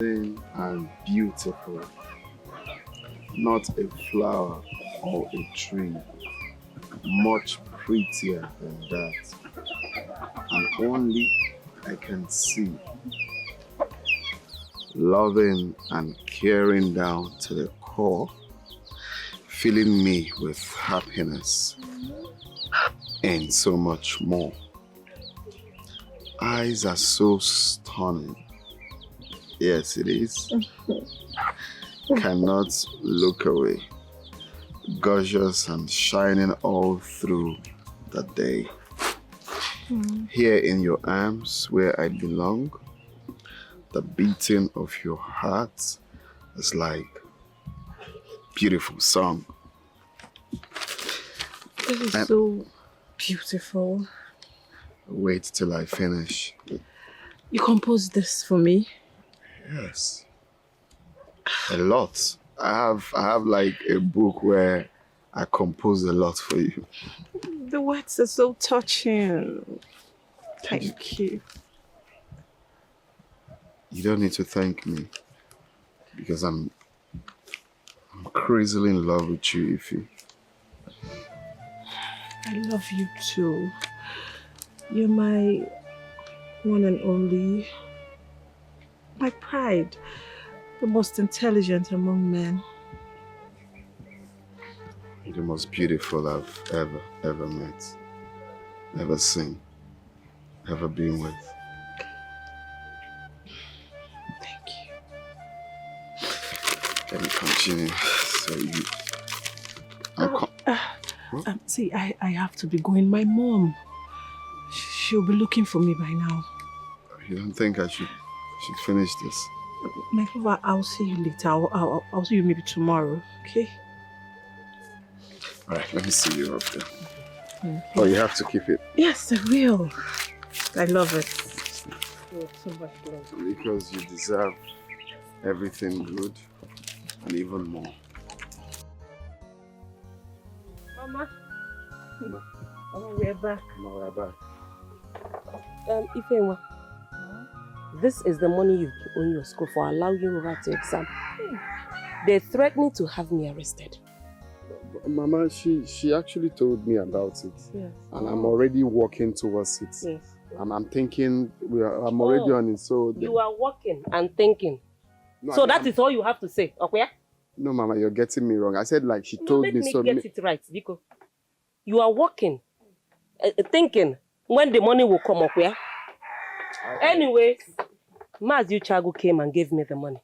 And beautiful, not a flower or a tree, much prettier than that. And only I can see, loving and caring down to the core, filling me with happiness and so much more. Eyes are so stunning. Yes, it is. Cannot look away. Gorgeous and shining all through the day. Here in your arms where I belong, the beating of your heart is like beautiful song. This is so beautiful. Wait till I finish. You composed this for me? Yes. A lot. I have like a book where I compose a lot for you. The words are so touching. Thank you. You don't need to thank me because I'm crazily in love with you, Ify. I love you too. You're my one and only. My pride. The most intelligent among men. You're the most beautiful I've ever met, ever seen, ever been with. Thank you. Let me continue. So you... See, I have to be going. My mom, she'll be looking for me by now. You don't think I should finish this? My lover, I'll see you later. I'll see you maybe tomorrow, okay? Alright, let me see you up there. Oh, you have to keep it. Yes, I will. I love it. So much love. Because you deserve everything good and even more. Mama. Mama, we're back. Mama, we're back. Ifeanyi, this is the money you owe your school for allowing you to write your exam. They're threatening to have me arrested. Mama, she actually told me about it. Yes. And I'm already working towards it. Yes. And I'm thinking, I'm already on it, so... You are working and thinking. No, so that is all you have to say, okay? No, Mama, you're getting me wrong. I said like she told me so... Let me get it right, because you are working, thinking when the money will come, okay? Anyway, Mazi Uchagu came and gave me the money.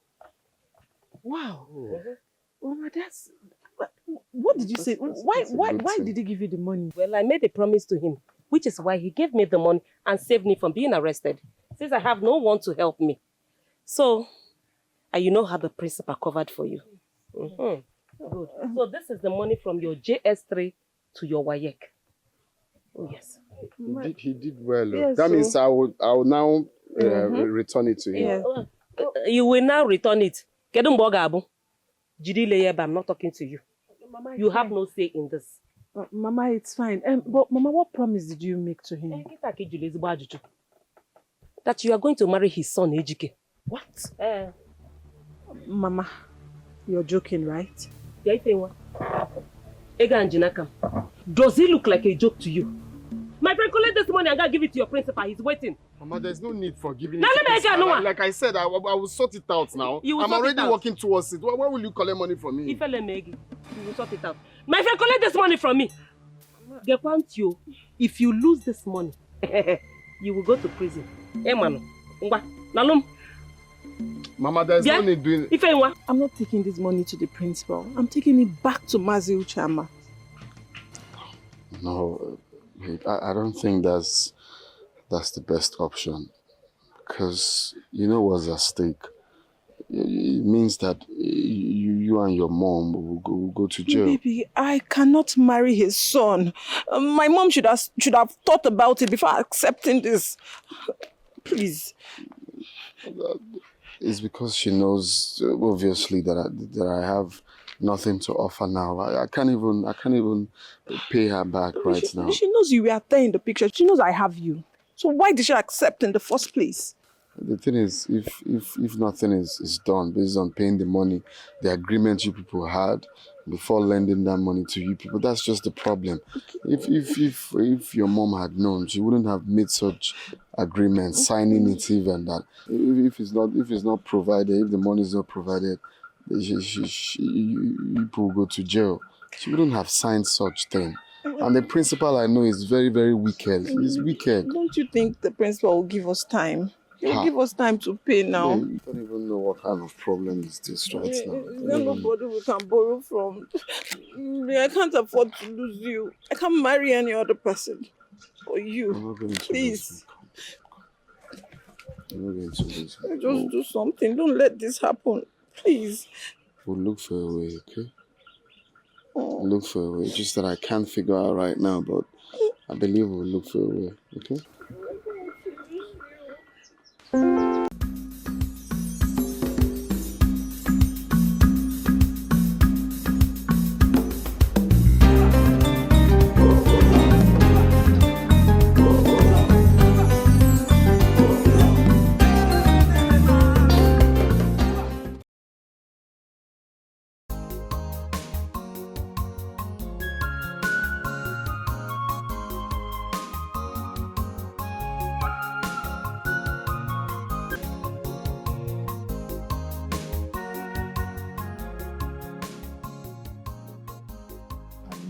Wow. Mama, that's... What did you say? Why did he give you the money? Well, I made a promise to him, which is why he gave me the money and saved me from being arrested, since I have no one to help me. So, you know how the principal covered for you. Good. So this is the money from your JS3 to your WAEC. Oh, yes. He did well. Yes, that means I will now return it to him. Yeah. You will now return it. I'm not talking to you. Mama, you have no say in this. Mama, it's fine. But Mama, what promise did you make to him? That you are going to marry his son, Ejike. What? Mama, you're joking, right? Does he look like a joke to you? My friend, collect this money and go give it to your principal. He's waiting. Mama, there's no need for giving it to me. Like I said, I will sort it out now. I'm already working towards it. Why will you collect money from me? You will sort it out. My friend, collect this money from me. If you lose this money, you will go to prison. Hey, Manu. Mama, there's no need doing it. I'm not taking this money to the principal. I'm taking it back to Mazi Uchama. No, I don't think that's the best option. Because you know what's at stake. It means that you and your mom will go to jail. Baby, I cannot marry his son. My mom should have thought about it before accepting this. Please. It's because she knows, obviously, that I have nothing to offer now. I can't even pay her back now. She knows you were there in the picture. She knows I have you. So why did she accept in the first place? The thing is, if nothing is done based on paying the money, the agreement you people had before lending that money to you people, that's just the problem. If your mom had known, she wouldn't have made such agreements, signing it even that. If it's not provided, if the money is not provided, you people go to jail. She wouldn't have signed such thing. And the principal I know is very, very wicked. He's wicked. Don't you think the principal will give us time? He'll give us time to pay now. You don't even know what kind of problem is this right now. There's nobody we can borrow from. I can't afford to lose you. I can't marry any other person. Or you. I'm not going to please. I'm not going to lose you. Just do something. Don't let this happen. Please. We'll look for a way, okay? Look for a way. Just that I can't figure out right now, but I believe we'll look for a way, okay?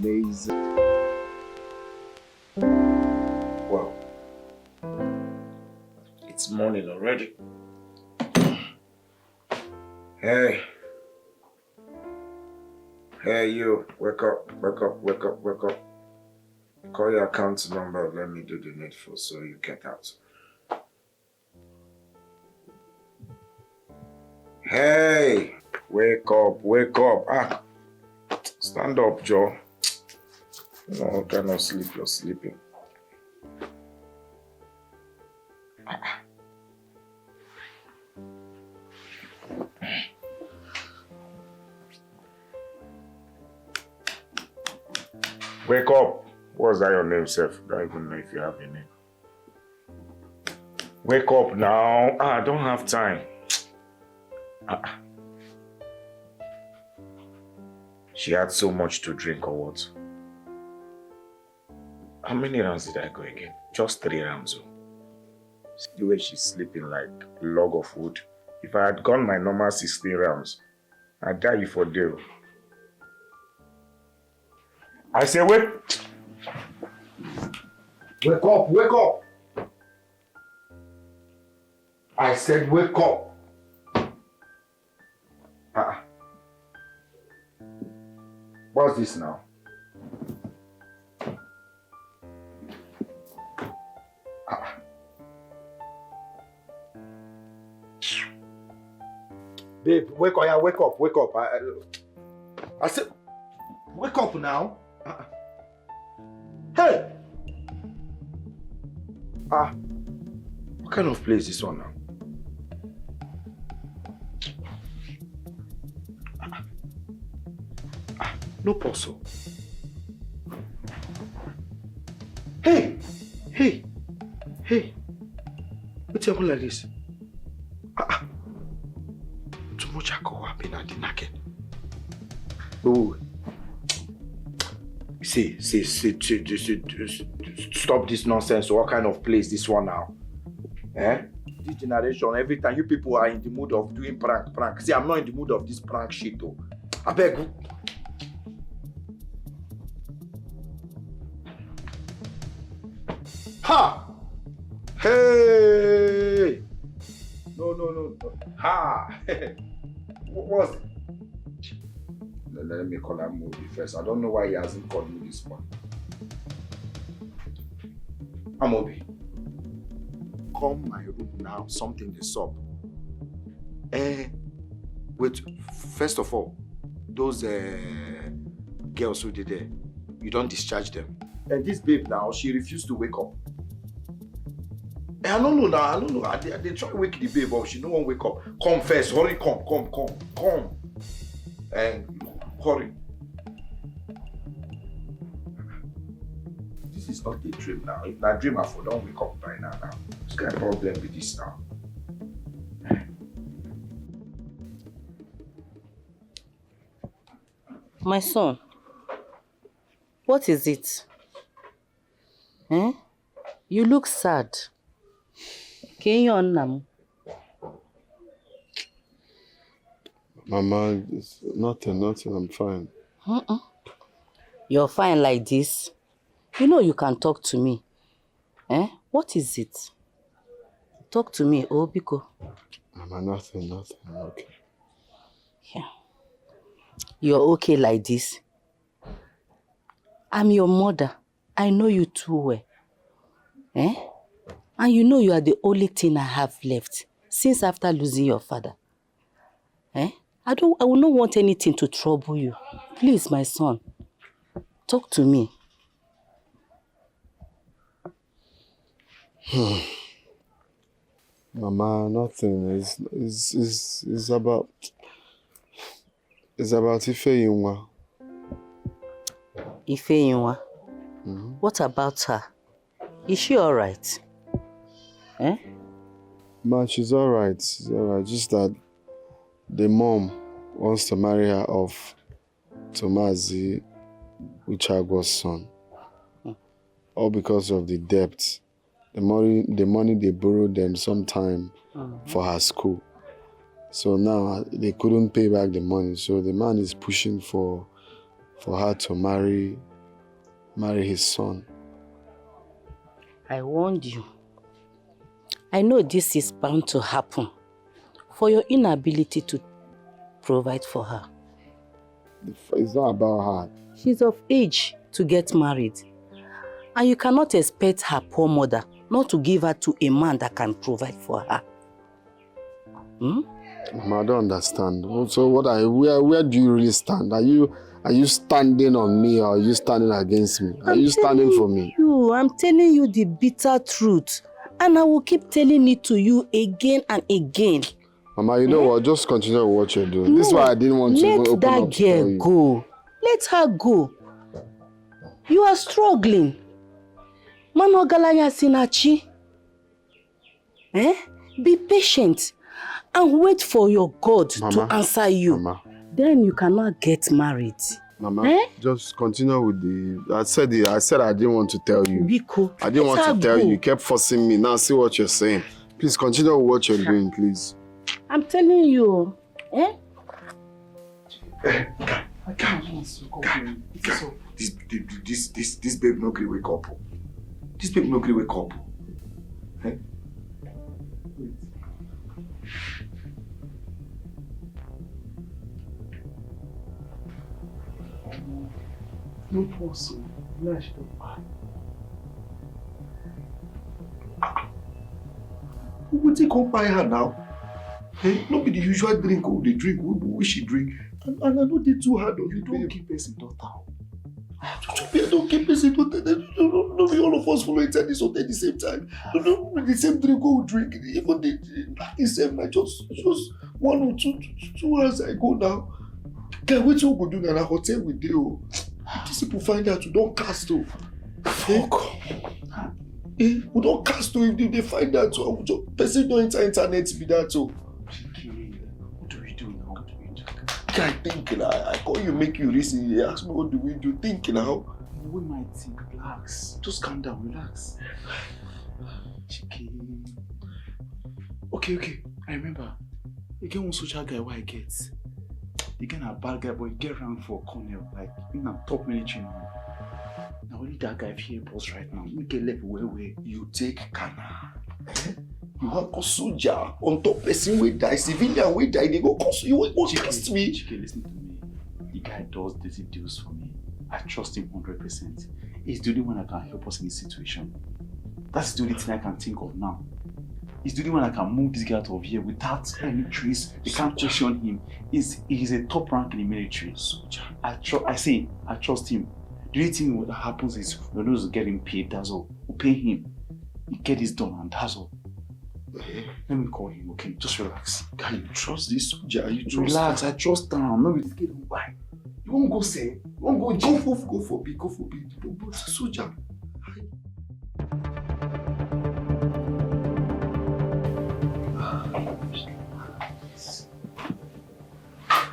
Amazing. Well, it's morning already. Hey. Hey, you. Wake up, wake up, wake up, wake up. Call your account number. Let me do the needful so you get out. Hey. Wake up, wake up. Ah. Stand up, Joe. No, cannot sleep. You're sleeping. Wake up. What's that your name, Seth? Don't even know if you have a name. Wake up now. I don't have time. She had so much to drink or what? How many rounds did I go again? Just 3 rounds. See the way she's sleeping like a log of wood. If I had gone my normal 16 rounds, I'd die you for day. I say wake. Wake up, wake up. I said wake up. What's this now? Babe, wake up, yeah, wake up, wake up. I said, wake up now. Hey! What kind of place is this one now? No puzzle. Hey! Hey! Hey! What's happening like this? Too much alcohol happening at the naked. Oh. See, stop this nonsense. What kind of place this one now? Eh? This generation, every time you people are in the mood of doing prank. See, I'm not in the mood of this prank shit though. I beg you. Ha! Hey! No. Ha! What's it? Let me call that movie first. I don't know why he hasn't called me this one. Amobi, come my room now. Something is up. Wait. First of all, those girls who did there, you don't discharge them. And this babe now, she refused to wake up. I don't know. They try to wake the babe up. She don't want to wake up. Come first. Hurry, come. And hurry. This is not a dream now. If not dream, I don't wake up by now. What's kind of problem with this now? My son, what is it? Eh? You look sad. Can you on? Mama, it's nothing, I'm fine. You're fine like this. You know you can talk to me. Eh? What is it? Talk to me, Biko. Mama, nothing, I'm okay. Yeah. You're okay like this. I'm your mother. I know you too well. Eh? And you know you are the only thing I have left since after losing your father. Eh? I will not want anything to trouble you. Please, my son, talk to me. Mama, nothing. It's about Ifeyinwa. Ifeyinwa? What about her? Is she alright? Eh? Ma, she's alright. She's alright. Just that the mom wants to marry her off to Mazi Uchagwa's son. All because of the debt. The money they borrowed them sometime for her school. So now they couldn't pay back the money. So the man is pushing for her to marry his son. I warned you. I know this is bound to happen for your inability to provide for her. It's not about her. She's of age to get married. And you cannot expect her poor mother not to give her to a man that can provide for her. Mama, I don't understand. So where do you really stand? Are you standing on me or are you standing against me? Are you standing for me? I'm telling you the bitter truth. And I will keep telling it to you again and again. Mama, you know what? Just continue with what you're doing. No, this is why I didn't want to open up to tell you. Let that girl go. Let her go. You are struggling. Manogalaya Sinachi. Be patient and wait for your God to answer you. Mama. Then you cannot get married. Mama, just continue with the... I said I didn't want to tell you. Biko, I didn't want to tell you. You kept forcing me. Now see what you're saying. Please continue with what you're doing, please. I'm telling you. I can't. This babe no agree wake up. This babe no agree wake up. Eh? Wait. No possible. Lash don't buy. Who would take come buy her now? Hey, not be the usual drink or the drink we she drink. And I know they too hard on you. Don't keep us in daughter. Don't keep us in daughter. Don't be all of us follow inside this hotel at the same time. Don't the same drink we drink. Even the same night, just 1 or 2 hours ago now. Guy, what you go do in a hotel with you? These people find out you don't cast though. Fuck. We don't cast though if they find out. So person don't enter internet to be that so. What do we do now? Guy, think now. I call you, make you listen. You ask me what do we do? Think now. We might think. Relax. Just calm down. Relax. Okay. I remember. You get one social guy where I get. You get a bad guy, but you get around for Cornell, like in a top military now. Now only that guy here boss right now. We get left where you take Kana. You have a soldier on top person we die, civilian we die, they go cost you won't cost me. Chike, listen to me. The guy does dirty deals for me. I trust him 100%. He's the only one that can help us in this situation. That's the only thing I can think of now. He's the only one that can move this guy out of here without any trace. They can't question him. He's a top rank in the military. Soldier. I trust him. The only thing that happens is we're going to get him paid, that's all. We'll pay him. We get this done and that's all. Let me call him, okay? Just relax. Can you trust this soldier? You trust relax, him? I trust him. No, it's getting why. You won't go say, you won't go jail. Go for big. But soldier.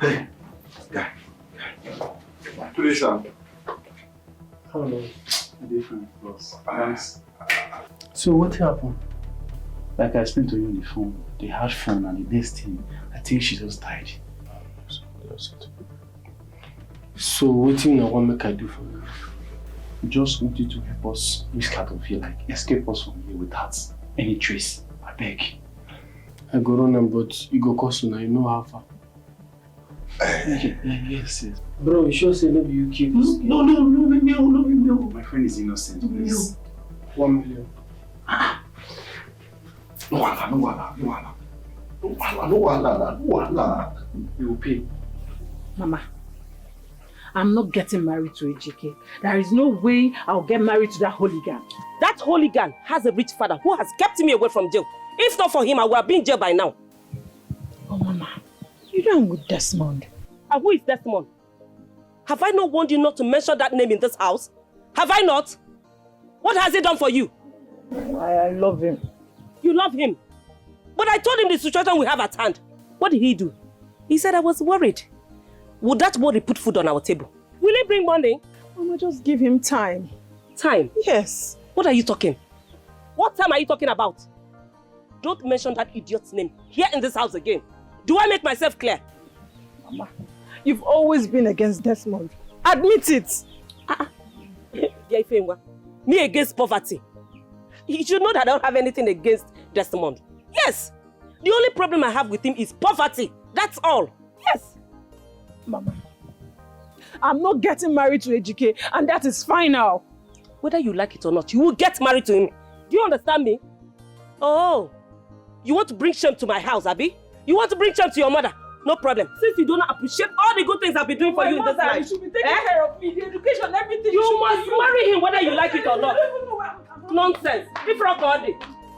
Hey, guy. Listen. Oh no. Different, boss. Thanks. So what happened? Like I explained to you on the phone, they had fun and the next thing, I think she just died. So what do you want make I do for you? We just want you to help us risk out of here, like escape us from here without any trace. I beg. I go run am, but you go cost now, you know how far. Yes. Bro, you sure say no be you keep? No. My friend is innocent, please. 1 million. No wahala. You will pay. Mama, I'm not getting married to Ejike. There is no way I'll get married to that hooligan. That hooligan has a rich father who has kept me away from jail. If not for him, I would have been in jail by now. Oh, Mama, you done with Desmond. And who is Desmond? Have I not warned you not to mention that name in this house? Have I not? What has he done for you? I love him. You love him? But I told him the situation we have at hand. What did he do? He said I was worried. Would that worry put food on our table? Will he bring money? Mama, just give him time. Time? Yes. What are you talking? What time are you talking about? Don't mention that idiot's name here in this house again. Do I make myself clear? Mama, you've always been against Desmond. Admit it. Me against poverty. You should know that I don't have anything against Desmond. Yes. The only problem I have with him is poverty. That's all. Yes. Mama, I'm not getting married to Ejike, and that is final. Whether you like it or not, you will get married to him. Do you understand me? Oh, you want to bring shame to my house, Abi? You want to bring shame to your mother? No problem. Since you do not appreciate all the good things I've been doing for you in this life. You should be taking care of me, the education, everything. You must marry him whether you like it or not. Nonsense. If rock all day.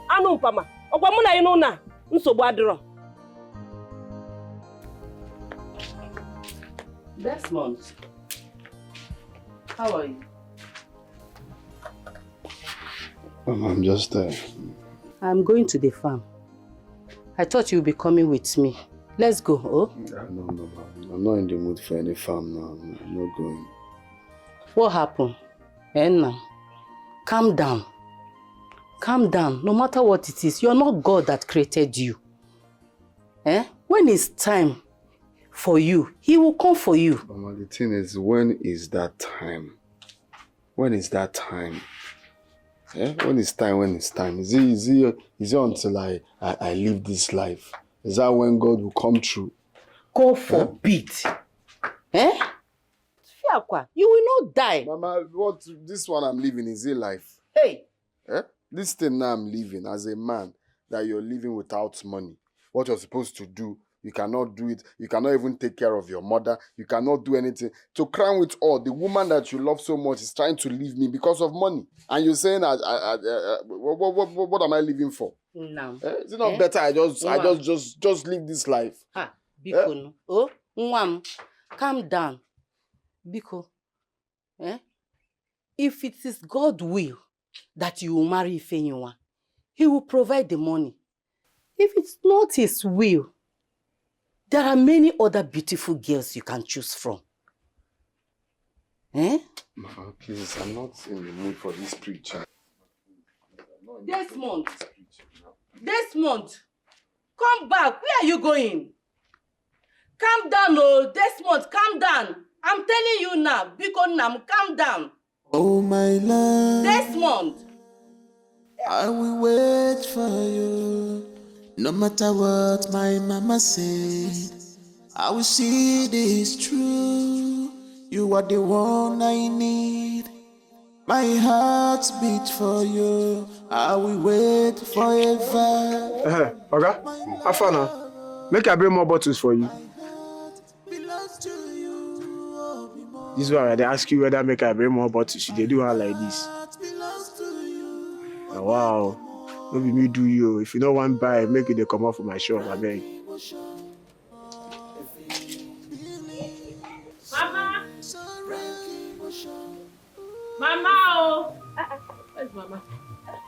Anu Pama. Ogwamuna ino na. Nsogbu adiro. Desmond, how are you? I'm just there. I'm going to the farm. I thought you'd be coming with me. Let's go, oh? No. I'm not in the mood for any farm now. I'm not going. What happened? Enna, calm down. Calm down. No matter what it is, you're not God that created you. When it's time for you, He will come for you. Mama, the thing is, when is that time? When is that time? When it's time? Is it until I live this life? Is that when God will come through? God forbid. You will not die. Mama, this one I'm living, is it life? Hey. This thing now I'm living as a man, that you're living without money. What you're supposed to do, you cannot do it. You cannot even take care of your mother. You cannot do anything. To crown with all, the woman that you love so much is trying to leave me because of money. And you're saying, what am I living for? No. Is it not better I just live this life? Biko. Oh, Nwam, calm down. Biko. If it is God's will that you will marry Ifenyinwa, He will provide the money. If it's not His will, there are many other beautiful girls you can choose from. Mama, please, I'm not in the mood for this preaching. Desmond, come back. Where are you going? Calm down, oh, Desmond, calm down. I'm telling you now, Biko Nam, calm down. Oh, my love. Desmond. I will wait for you. No matter what my mama said, I will see this true. You are the one I need. My heart beats for you. I will wait forever. Okay, have fun now. Make I bring more bottles for you. This is why they ask you whether make I bring more bottles. They do her like this. Oh, wow. Maybe me do you. If you don't want to buy, make it they come out for my shop, I beg. Mama, oh. Where's Mama?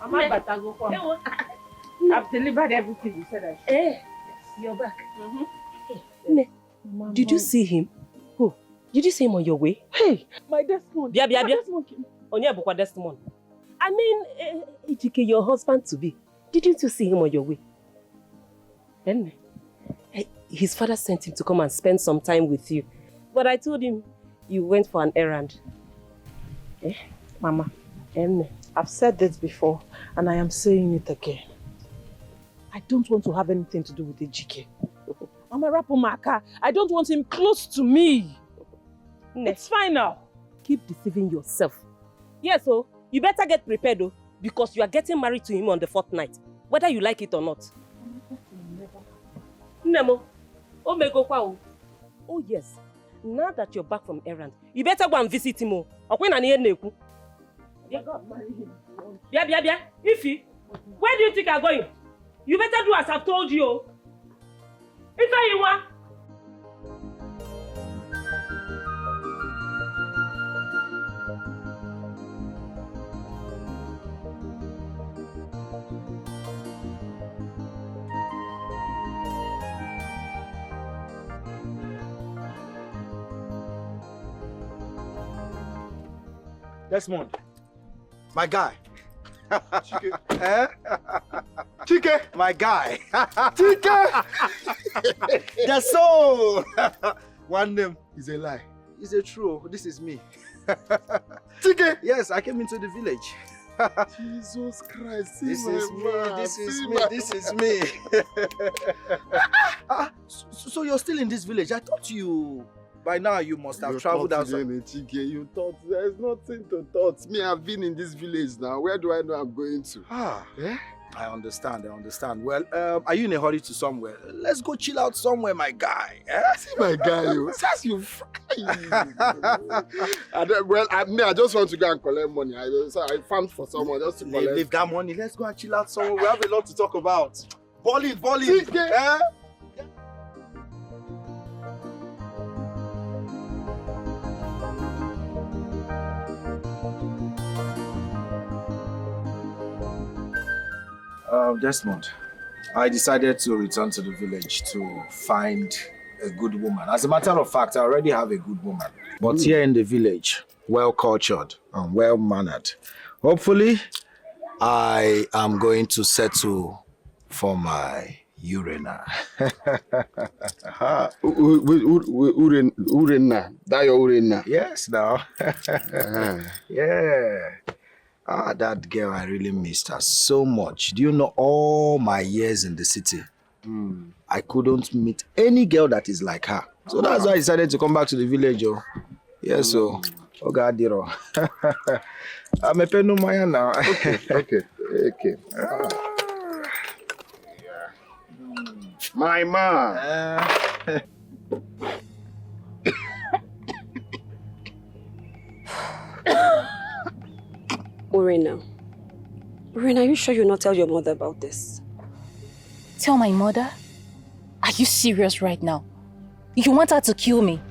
Mama, but I go home. I've delivered everything you said I should. You're back. Did you see him? Who? Did you see him on your way? Hey, my Desmond. Bia. Desmond. Onye bukwa Desmond. I mean, Ejike, your husband-to-be. Didn't you see him on your way? Then, his father sent him to come and spend some time with you. But I told him you went for an errand. Mama, I've said this before, and I am saying it again. I don't want to have anything to do with Ejike. Mama Rapumaka, I don't want him close to me. It's fine now. Keep deceiving yourself. Yes, so you better get prepared though, because you are getting married to him on the 4th night, whether you like it or not. Nemo, oh yes, now that you're back from errand, you better go and visit him. Bia. Ify, where do you think you're going? You better do as I've told you. Ify, you want? Desmond, my guy. Chike. Chike, my guy. Chike. That's so. One name is a lie. It's a true. This is me. Chike. Yes, I came into the village. Jesus Christ, This is me. This is me. So you're still in this village? I thought you. By now you must have traveled outside. You thought there's nothing to thought. Me, I've been in this village now. Where do I know I'm going to? Yeah? I understand. Well, are you in a hurry to somewhere? Let's go chill out somewhere, my guy. See my guy, you. Says you fry. I just want to go and collect money. I found for someone just to collect. Leave that money. Let's go and chill out somewhere. We have a lot to talk about. Balling. Desmond, I decided to return to the village to find a good woman. As a matter of fact, I already have a good woman. But here in the village, well-cultured and well-mannered. Hopefully, I am going to settle for my Urena. Urena. That your Urena. Yes, now. Yeah. That girl, I really missed her so much. Do you know, all my years in the city, I couldn't meet any girl that is like her. So that's why I decided to come back to the village. Yeah, so, Diro. I'm a penumaya now. Okay. My man. Urena, are you sure you'll not tell your mother about this? Tell my mother? Are you serious right now? You want her to kill me?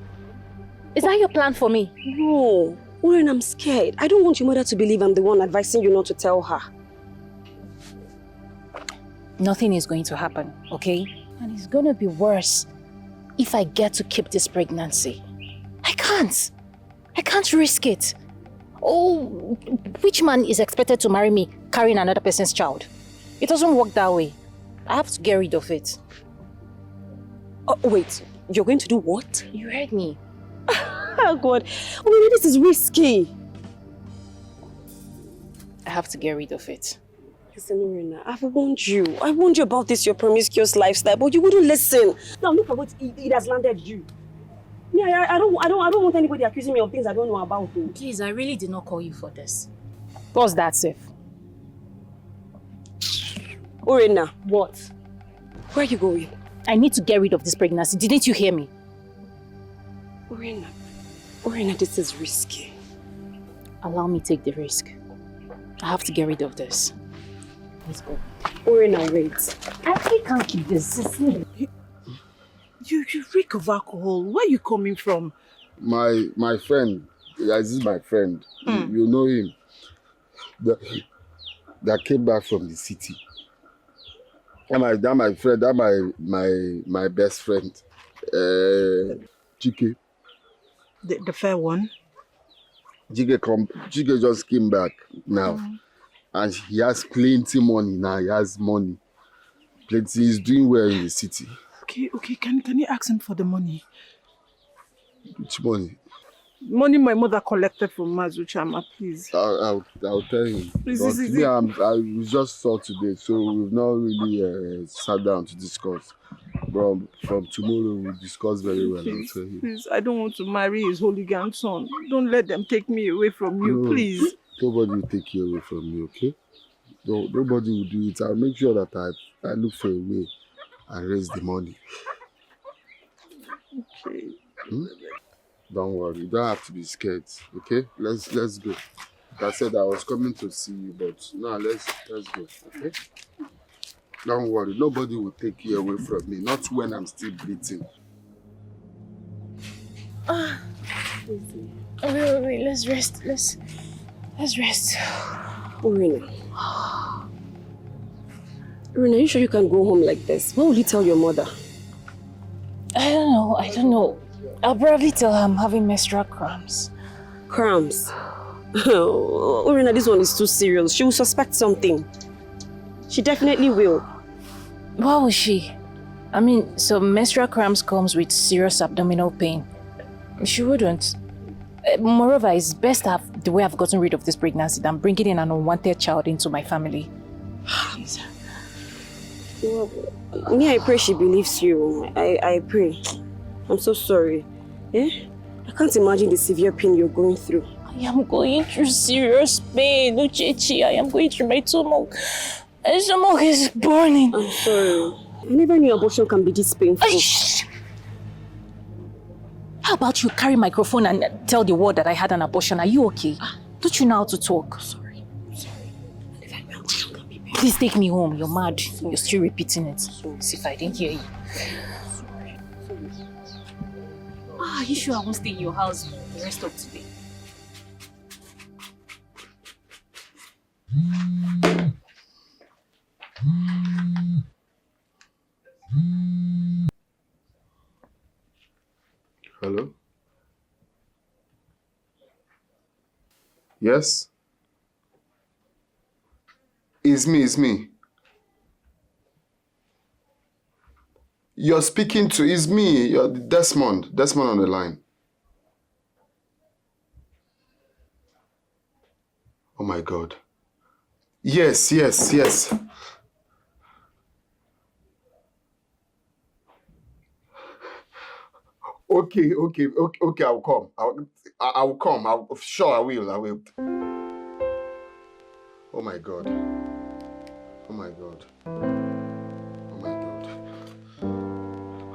Is that your plan for me? No. Urena, I'm scared. I don't want your mother to believe I'm the one advising you not to tell her. Nothing is going to happen, okay? And it's going to be worse if I get to keep this pregnancy. I can't risk it. Oh, which man is expected to marry me carrying another person's child? It doesn't work that way. I have to get rid of it. Oh, wait, you're going to do what? You heard me. Oh God, this is risky. I have to get rid of it. Listen, Urena, I've warned you. I warned you about this, your promiscuous lifestyle, but you wouldn't listen. Now look at what it has landed you. Yeah, I don't want anybody accusing me of things I don't know about. Though. Please, I really did not call you for this. What's that, Seth? Urena. What? Where are you going? I need to get rid of this pregnancy. Didn't you hear me? Urena, this is risky. Allow me to take the risk. I have to get rid of this. Let's go. Urena, wait. I really can't keep this. You reek of alcohol. Where are you coming from? My friend. This is my friend. You know him. That came back from the city. That my friend. That my best friend. Chike. The fair one? Jige just came back now. And he has plenty money now. He has money. Plenty. He's doing well in the city. Okay. Can you ask him for the money? Which money? Money my mother collected from Mazuchama, please. I'll tell him. Please, but me, I just saw today, so we've not really sat down to discuss. But from tomorrow, we'll discuss very well. Please, I'll tell you. please, I don't want to marry his hooligan son. Don't let them take me away from you, No, please. Nobody will take you away from you, okay? No, nobody will do it. I'll make sure that I look for a way and raise the money. Okay. Don't worry, you don't have to be scared, okay? Let's go. Like I said, I was coming to see you, but now let's go, okay? Don't worry, nobody will take you away from me, not when I'm still breathing. Wait, let's rest. Let's rest. Urina. Urina, are you sure you can go home like this? What will you tell your mother? I don't know. I'll probably tell her I'm having menstrual cramps. Cramps? Urina, this one is too serious. She will suspect something. She definitely will. Why would she? I mean, so menstrual cramps comes with serious abdominal pain. She wouldn't. Moreover, it's best to have the way I've gotten rid of this pregnancy than bringing in an unwanted child into my family. Well, me, I pray she believes you. I pray. I'm so sorry. I can't imagine the severe pain you're going through. I am going through serious pain, Uchechi. I am going through my stomach. My stomach is burning. I'm sorry. I never knew abortion can be this painful. How about you carry microphone and tell the world that I had an abortion? Are you okay? Don't you know how to talk? Sorry. Please take me home. You're mad. You're still repeating it. See if I didn't hear you. Are you sure I won't stay in your house the rest of today? Hello? Yes? It's me. You're speaking to, it's me, you're Desmond on the line. Oh my God. Yes. Okay, I'll come. I'll come. Sure, I will. Oh my God.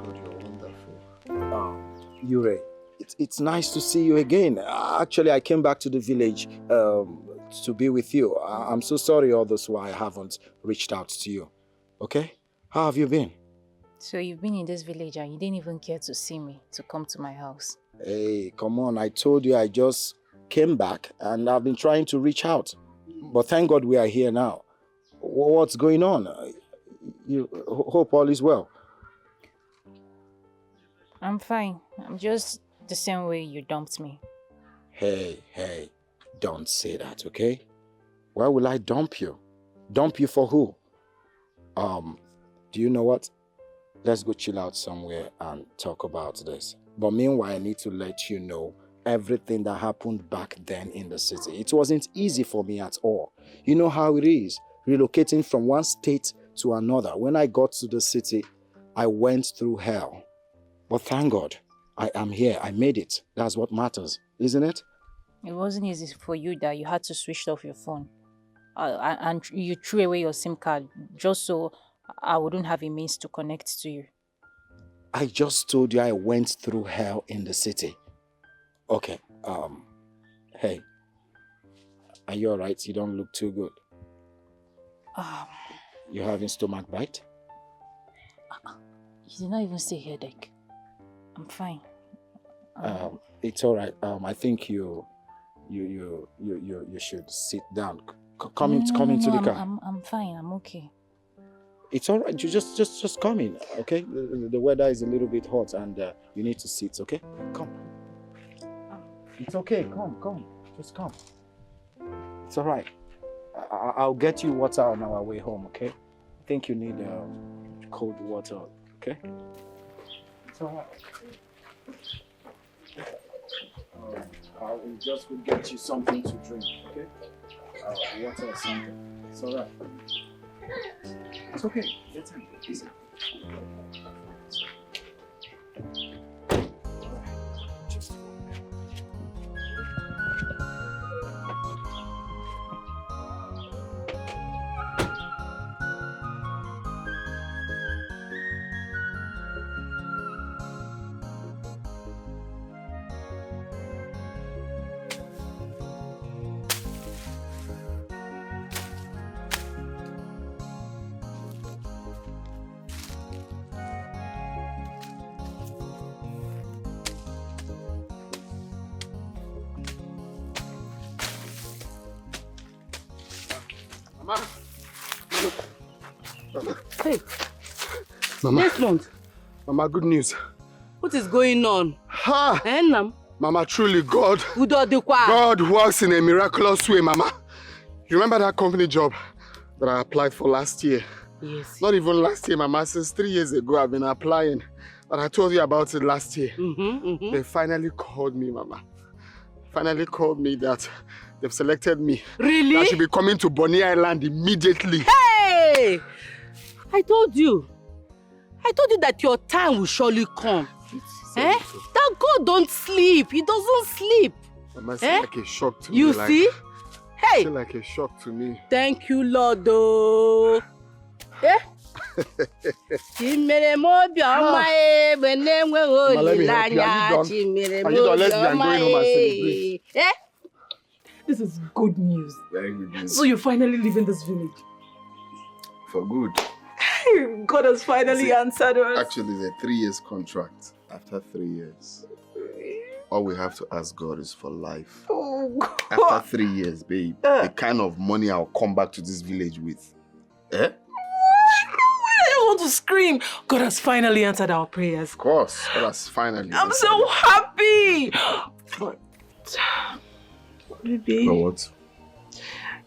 God, you're wonderful. Yure, it's nice to see you again. Actually, I came back to the village to be with you. I'm so sorry all this while I haven't reached out to you. Okay? How have you been? So you've been in this village and you didn't even care to see me, to come to my house. Hey, come on. I told you I just came back and I've been trying to reach out. But thank God we are here now. What's going on? You hope all is well. I'm fine. I'm just the same way you dumped me. Hey, don't say that, okay? Why will I dump you? Dump you for who? Do you know what? Let's go chill out somewhere and talk about this. But meanwhile, I need to let you know everything that happened back then in the city. It wasn't easy for me at all. You know how it is, relocating from one state to another. When I got to the city, I went through hell. But thank God, I am here. I made it. That's what matters, isn't it? It wasn't easy for you that you had to switch off your phone. And you threw away your SIM card just so I wouldn't have a means to connect to you. I just told you I went through hell in the city. Okay, hey, are you alright? You don't look too good. You having stomach bite? You did not even say headache. I'm fine. It's alright. I think you should sit down. Come into the car. I'm fine. I'm okay. It's alright. You just come in, okay? The weather is a little bit hot and you need to sit, okay? Come. It's okay. Come. Just come. It's all right. I'll get you water on our way home, okay? I think you need cold water, okay? It's all right. I will just go get you something to drink, okay? Water or something. It's all right. It's okay. Get in. Easy. Hey, Mama. Desmond. Mama, good news. What is going on? Ha! Mama, truly, God works in a miraculous way, Mama. You remember that company job that I applied for last year? Yes. Not even last year, Mama. Since 3 years ago, I've been applying. But I told you about it last year. They finally called me, Mama. Finally called me that they've selected me. Really? I should be coming to Bonny Island immediately. Hey! I told you that your time will surely come. That God don't sleep. He doesn't sleep. Mama, it's like a shock to me. You see? Hey! It's like a shock to me. Thank you, Lord. Oh. Eh? Mama, let me help you. Are you done? Let's be going home and celebrate. This is good news. Very good news. So you're finally leaving this village? For good. God has finally answered us. Actually, it's a 3 years contract. After 3 years, all we have to ask God is for life. Oh, God. After 3 years, babe, the kind of money I'll come back to this village with. Eh? I want to scream. God has finally answered our prayers. Of course, God has finally. I'm so happy. But, baby, But what?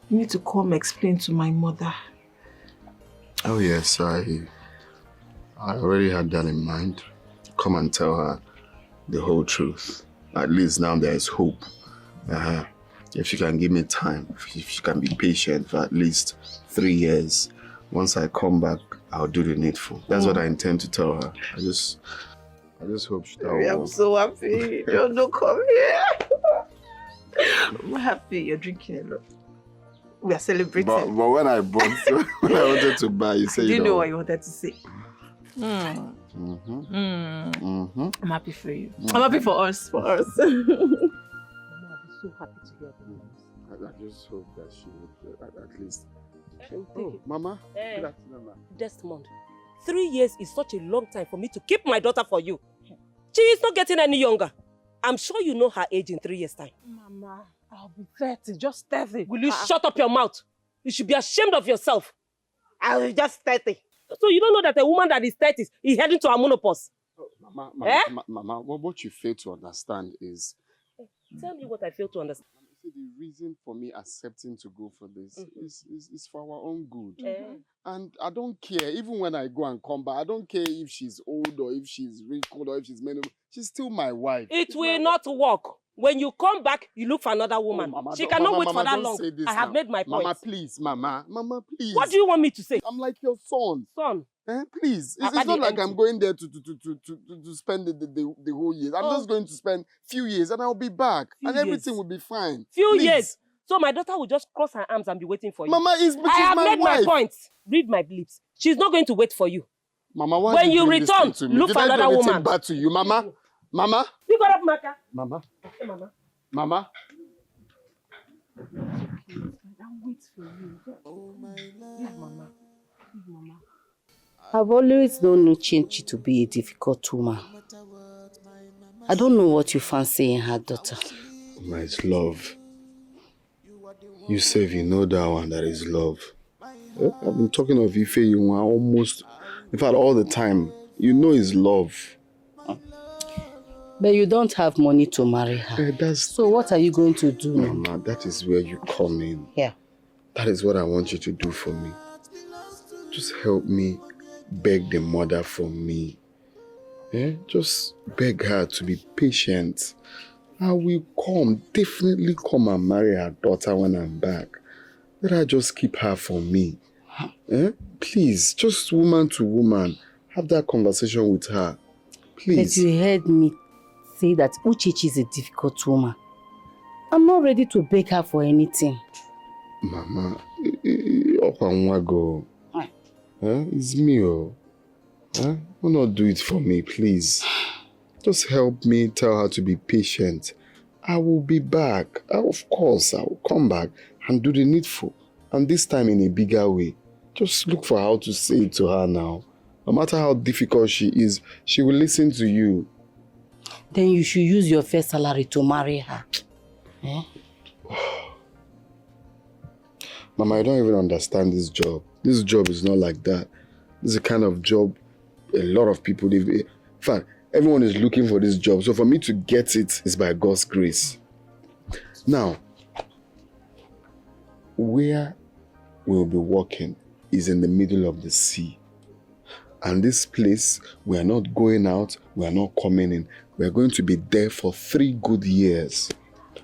you need to come explain to my mother. Oh yes, I already had that in mind. Come and tell her the whole truth. At least now there is hope. If she can give me time, if she can be patient for at least 3 years, once I come back, I'll do the needful. That's what I intend to tell her. I just hope she will. I'm so happy. Don't come here. I'm happy you're drinking a lot. We are celebrating. But when I wanted to buy, you said you you know what you wanted to say. I'm happy for you. I'm happy for us. Mama, I'll be so happy to hear the news. I just hope that she would at least. Oh, Mama. Good afternoon, Mama. Desmond, 3 years is such a long time for me to keep my daughter for you. She is not getting any younger. I'm sure you know her age in 3 years' time. Mama, I'll be 30, just 30. Will you shut up your mouth? You should be ashamed of yourself. I'll be just 30. So you don't know that a woman that is 30 is heading to her menopause? Oh, Mama, what you fail to understand is... Tell me what I fail to understand. See, the reason for me accepting to go for this is for our own good. And I don't care, even when I go and come back, I don't care if she's old or if she's wrinkled or if she's menopause. She's still my wife. It will not work. When you come back, you look for another woman. Oh, Mama, she cannot wait for that long. I have now. made my point. Mama, please, Mama, please. What do you want me to say? I'm like your son. Son? Please. It's not like I'm going there to spend the whole year. I'm just going to spend few years and I'll be back. Everything will be fine. Few years? So my daughter will just cross her arms and be waiting for you. Mama, she's my wife. I have made my point. Read my lips. She's not going to wait for you. Mama, why when you return, look for another woman. Did I do anything bad to you, Mama? Mama? You got up, Maka. Mama? Okay, Mama. Mama? I'll wait for you. Oh, my love. Yeah, Mama. Mama. I've always known Uchenchi to be a difficult woman. I don't know what you fancy in her daughter. Mama, it's love. You say you know that one, that is love. I've been talking of Ife Yunwa almost, in fact, all the time. You know it's love. But you don't have money to marry her. So what are you going to do now? Mama, that is where you come in. Yeah. That is what I want you to do for me. Just help me beg the mother for me. Just beg her to be patient. I will definitely come and marry her daughter when I'm back. Let her just keep her for me. Please, just woman to woman, have that conversation with her. Please. But you heard me say that Uchichi is a difficult woman. I'm not ready to beg her for anything. Mama, it's me. Why not do it for me, please? Just help me tell her to be patient. I will be back. Of course, I will come back and do the needful. And this time in a bigger way. Just look for how to say it to her now. No matter how difficult she is, she will listen to you. Then you should use your first salary to marry her. Mama, I don't even understand this job. This job is not like that. This is the kind of job a lot of people... In fact, everyone is looking for this job. So for me to get it is by God's grace. Now, where we'll be working is in the middle of the sea. And this place, we are not going out, we are not coming in. We are going to be there for 3 good years.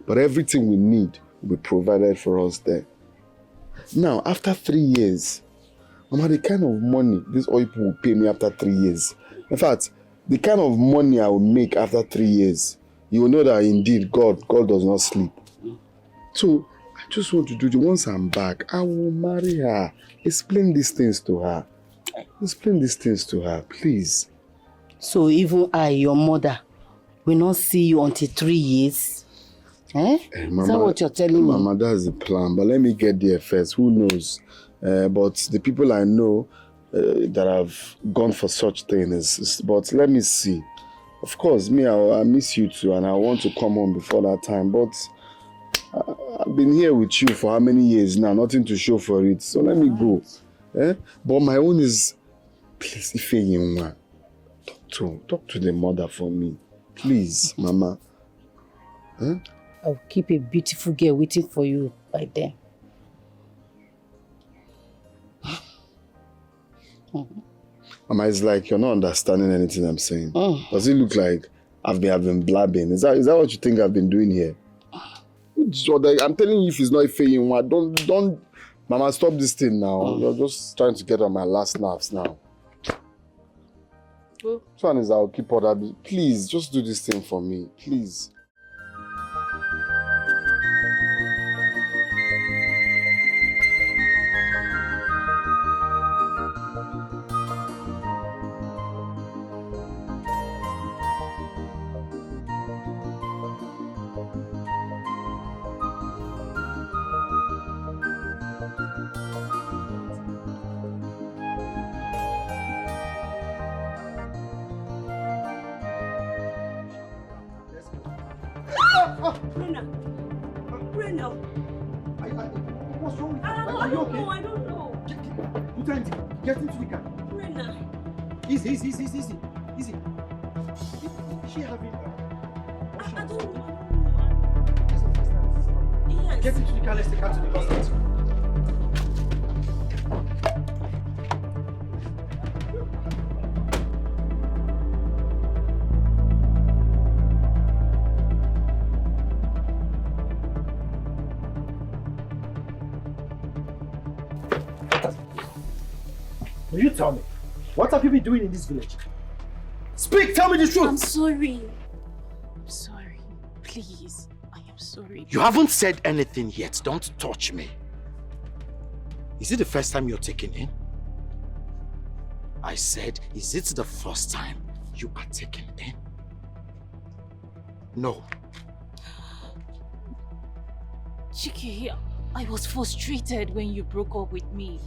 But everything we need will be provided for us there. Now, after 3 years, Mama, the kind of money these oil people will pay me after 3 years. In fact, the kind of money I will make after 3 years, you will know that indeed God does not sleep. So, I just want to do it. Once I'm back, I will marry her. Explain these things to her. Explain these things to her, please. So even I, your mother, will not see you until 3 years? Mama, is that what you're telling me? Mama, that's the plan. But let me get there first. Who knows? But the people I know that have gone for such things, but let me see. Of course, me, I miss you too, and I want to come home before that time. But I've been here with you for how many years now? Nothing to show for it. So let me go. But my own is, please, Ife, talk to the mother for me. Please, Mama. I'll keep a beautiful girl waiting for you by then. Mama, it's like you're not understanding anything I'm saying. Does it look like I've been blabbing? Is that what you think I've been doing here? I'm telling you, if it's not Ife, don't. Mama, stop this thing now. You're just trying to get on my last nerves now. So one is I'll keep order. Please, just do this thing for me. Please. What's wrong with you? Are you okay? I don't know. Get into the car. Easy. Is she having I don't know. Yes. Get into the car, let's take her to the hospital. Will you tell me, what have you been doing in this village? Speak, tell me the truth! I'm sorry. I'm sorry. Please, I am sorry. You haven't said anything yet. Don't touch me. Is it the first time you're taken in? I said, is it the first time you are taken in? No. Chiki, I was frustrated when you broke up with me.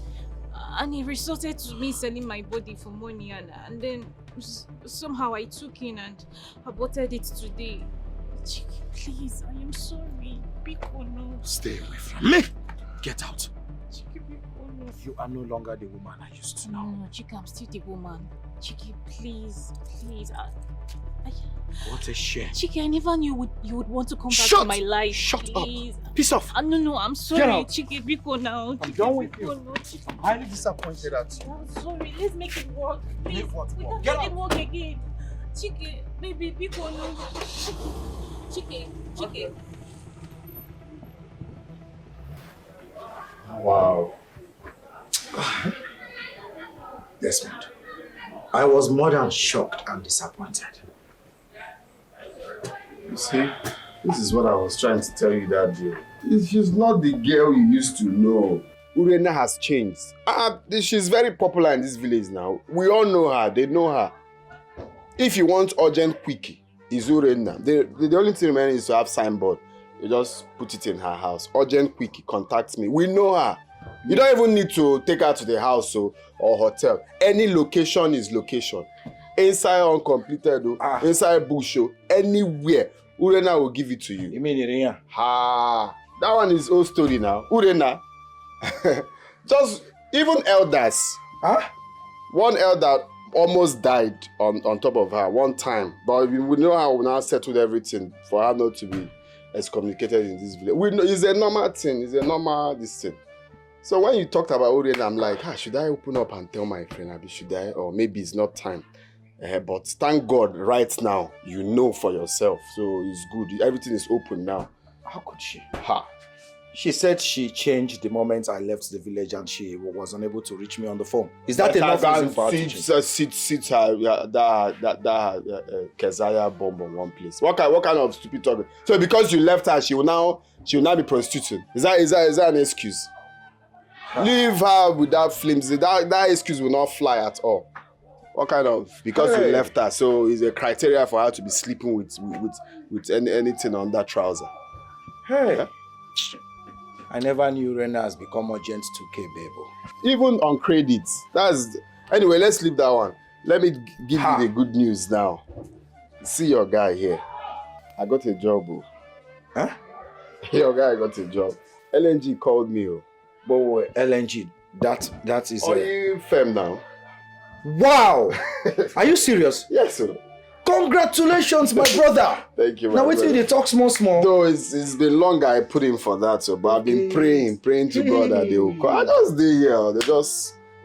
And he resorted to me selling my body for money, and then somehow I took in and aborted it today. Chiki, please, I am sorry. Biko, no. Stay away from me. Get out. Chiki, Biko, no. You are no longer the woman I used to know. No, Chiki, I'm still the woman. Chiki, please. What a shame. Chiki, I never knew you would want to come back to my life. Shut please. up. Piss off. No, I'm sorry. Get out. Chiki, Biko now. I'm Chiki, done with Biko, you. no, Chiki. I'm highly disappointed at you. I'm sorry. Let's make it work. Please. Make what We work? can't Get make it out. work again. Chiki, baby, Biko, no. Chiki. Wow. Desmond, I was more than shocked and disappointed. You see, this is what I was trying to tell you that day. She's not the girl you used to know. Urena has changed. She's very popular in this village now. We all know her. They know her. If you want urgent quickie, it's Urena. The only thing remaining is to have signboard. You just put it in her house. Urgent quickie, contact me. We know her. You don't even need to take her to the house or hotel. Any location is location. Inside uncompleted, inside bush, anywhere. Urena will give it to you. You mean Irina? That one is old story now. Urena. Just even elders. One elder almost died on top of her one time. But we know how we now settled everything for her not to be excommunicated in this village. We know it's a normal thing. It's a normal this thing. So when you talked about Urena, I'm like, should I open up and tell my friend? Should I? Or maybe it's not time. But thank God, right now, you know for yourself. So it's good. Everything is open now. How could she? She said she changed the moment I left the village and she was unable to reach me on the phone. Is that enough reason for her to change? Sit that Keziah bomb on one place. What kind of stupid talk? So because you left her, she will now be prostituting. Is that an excuse? Leave her without flames. That excuse will not fly at all. What kind of? Because you left her, so it's a criteria for her to be sleeping with anything on that trouser. Hey. Yeah? I never knew Rena has become urgent 2K, Bebo. Even on credits. Anyway, let's leave that one. Let me give you the good news now. See your guy here. I got a job. Huh? Your guy got a job. LNG called me. But LNG, that is you firm now. Wow! Are you serious? Yes, sir. Congratulations, my brother! Thank you, my brother. Now wait till they talk small. No, it's been long I put in for that, but I've been praying to God that they will call. I just did here.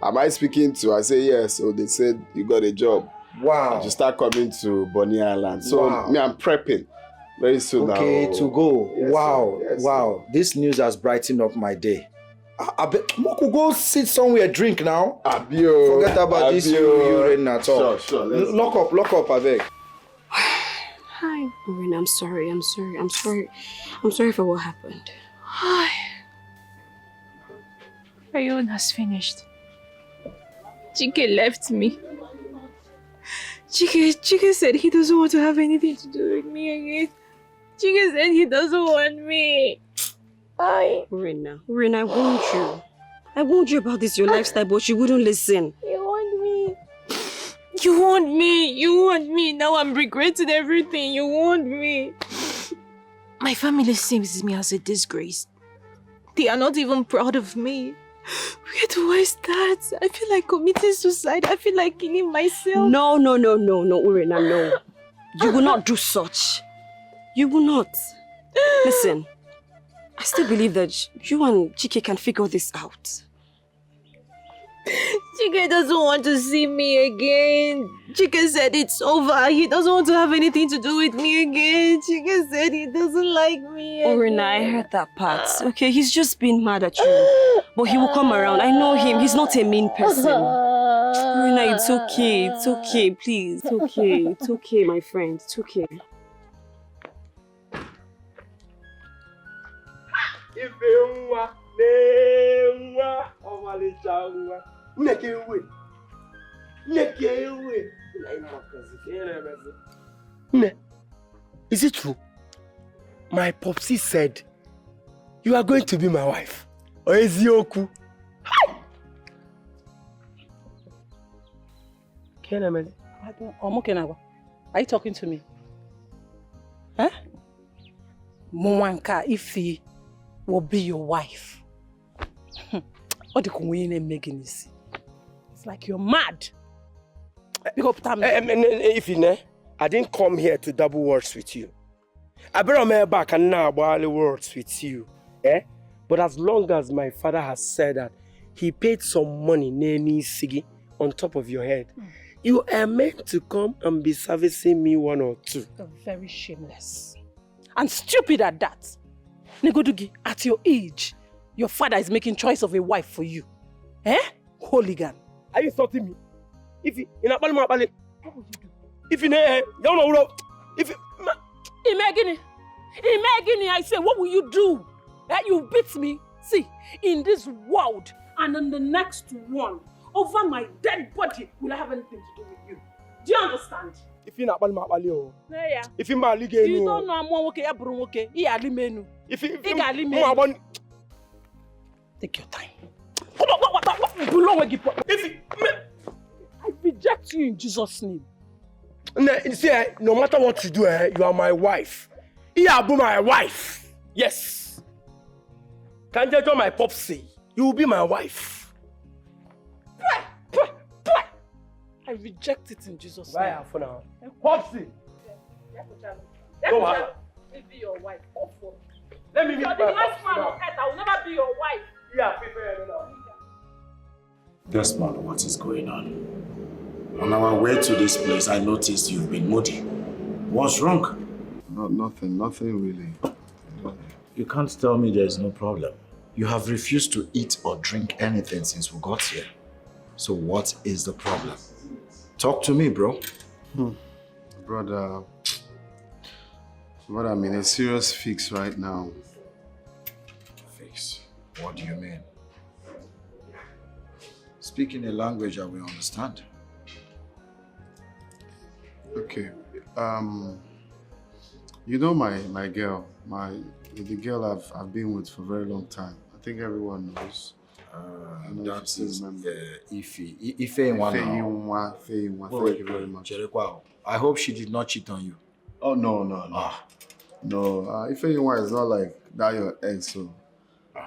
Am I speaking to? I say yes. So they said, you got a job. Wow. I just start coming to Bonny Island. So I'm prepping very soon now. Okay, to go. Yes, wow. Yes, wow. This news has brightened up my day. I bet Moku go sit somewhere, drink now. Forget about this urine at all. Sure. Lock up, I beg. Hi, Marina. I'm sorry for what happened. Hi. Rayon has finished. Chike left me. Chike said he doesn't want to have anything to do with me again. Chike said he doesn't want me. Hi. Marina, I warned you. I warned you about this, your lifestyle, but you wouldn't listen. You want me. Now I'm regretting everything. You want me. My family sees me as a disgrace. They are not even proud of me. Where do I start? I feel like committing suicide. I feel like killing myself. No, Urena, no. You will not do such. You will not. Listen, I still believe that you and Chike can figure this out. Chike doesn't want to see me again. Chike said it's over. He doesn't want to have anything to do with me again. Chike said he doesn't like me again. Orina, I heard that part. Okay, he's just been mad at you. But he will come around. I know him. He's not a mean person. Orina, it's okay. It's okay, please. It's okay, my friend. It's okay. Is it true? My popsy said you are going to be my wife. Oezioku. Are you talking to me? Huh? Mwanka Ifi will be your wife. What the Queen and Megan is? It's like you're mad. If you know, I didn't come here to double words with you. I better my back and now about words with you. But as long as my father has said that he paid some money Neni Sigi on top of your head, you are meant to come and be servicing me 1 or 2. You're very shameless. And stupid at that. Negodugi, at your age, your father is making choice of a wife for you. Hooligan. Are you insulting me? If you what would you do? If you know, if Imagine, I say, what will you do? You beat me. See, in this world and in the next one, over my dead body, will I have anything to do with you? Do you understand? If you not if you you don't know I'm one okay, if you take your time. I reject you in Jesus' name. See, no matter what you do, you are my wife. You are my wife. Yes. Can you do my popsy? You will be my wife. I reject it in Jesus' name. Right for now. Popsy. Go on. Let me be your wife. Let me be you're the last man on earth. I will never be your wife. Yeah, prepare now. Desmond, what is going on? On our way to this place, I noticed you've been moody. What's wrong? Nothing really. You can't tell me there's no problem. You have refused to eat or drink anything since we got here. So what is the problem? Talk to me, bro. Brother, I'm in a serious fix right now. Fix? What do you mean? Speak in a language I will understand. Okay. You know my girl, the girl I've been with for a very long time. I think everyone knows. That is Ife. Ife. Thank you very much. I hope she did not cheat on you. Oh no. No, Ife is not like that your ex, so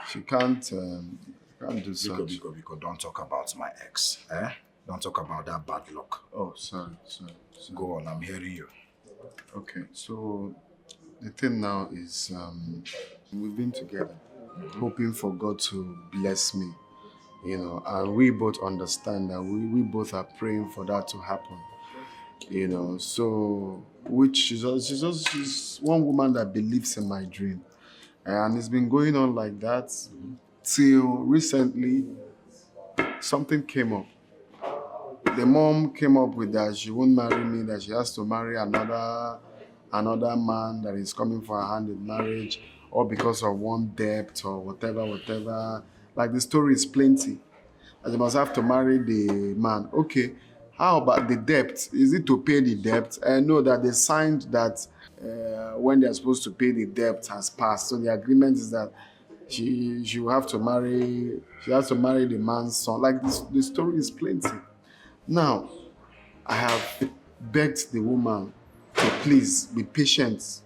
she can't do such. Biko, don't talk about my ex. Don't talk about that bad luck. Oh, sorry. Go on, I'm hearing you. Okay, so the thing now is we've been together, hoping for God to bless me, and we both understand that we both are praying for that to happen, so she's one woman that believes in my dream, and it's been going on like that till recently something came up. The mom came up with that she won't marry me, that she has to marry another man that is coming for her hand in marriage, or because of one debt or whatever. Like the story is plenty. And they must have to marry the man. Okay, how about the debt? Is it to pay the debt? I know that they signed that when they're supposed to pay the debt has passed. So the agreement is that she will have to marry, she has to marry the man's son. Like the story is plenty. Now, I have begged the woman to please be patient.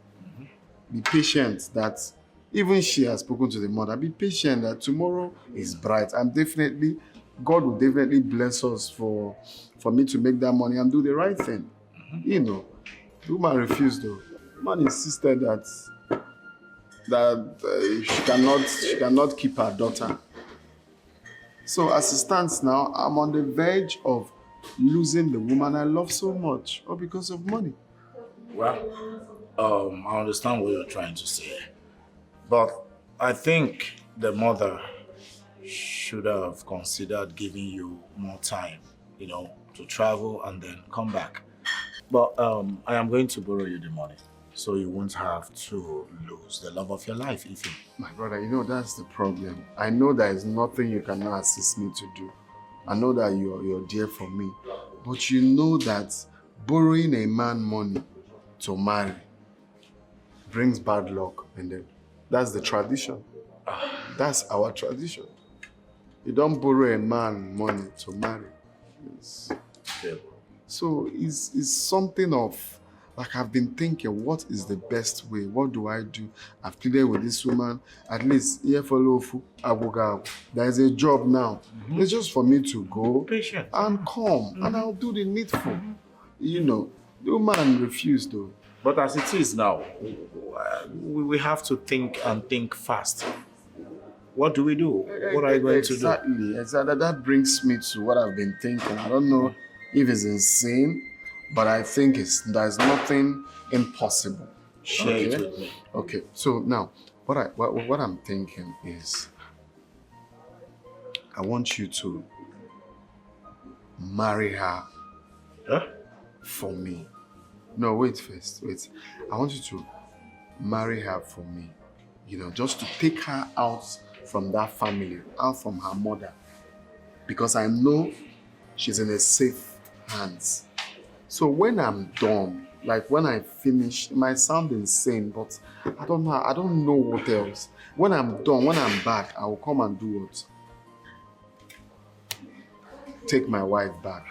Be patient that even she has spoken to the mother. Be patient that tomorrow is bright. And God will definitely bless us for me to make that money and do the right thing. The woman refused though. The man insisted that she cannot keep her daughter. So as it stands now, I'm on the verge of losing the woman I love so much, all because of money. Well, I understand what you're trying to say, but I think the mother should have considered giving you more time, to travel and then come back. But I am going to borrow you the money, so you won't have to lose the love of your life, Ife. My brother, that's the problem. I know there is nothing you cannot assist me to do. I know that you're dear for me, but you know that borrowing a man money to marry brings bad luck, and then that's the tradition. That's our tradition. You don't borrow a man money to marry. So it's something of Like I've been thinking, what is the best way? What do I do? I've pleaded with this woman. At least here for Lofu, there is a job now. It's just for me to go and come, and I'll do the needful. You know, the woman refused though. But as it is now, we have to think and think fast. What do we do? What are you going to do? Exactly. That brings me to what I've been thinking. I don't know if it's insane, but I think there's nothing impossible. Share it with me. Okay. So now, what I'm thinking is, I want you to marry her for me. No, wait first. Wait. I want you to marry her for me. You know, just to take her out from that family, out from her mother. Because I know she's in a safe hands. So when I'm done, like when I finish, it might sound insane, but I don't know what else. When I'm done, when I'm back, I will come and do what? Take my wife back.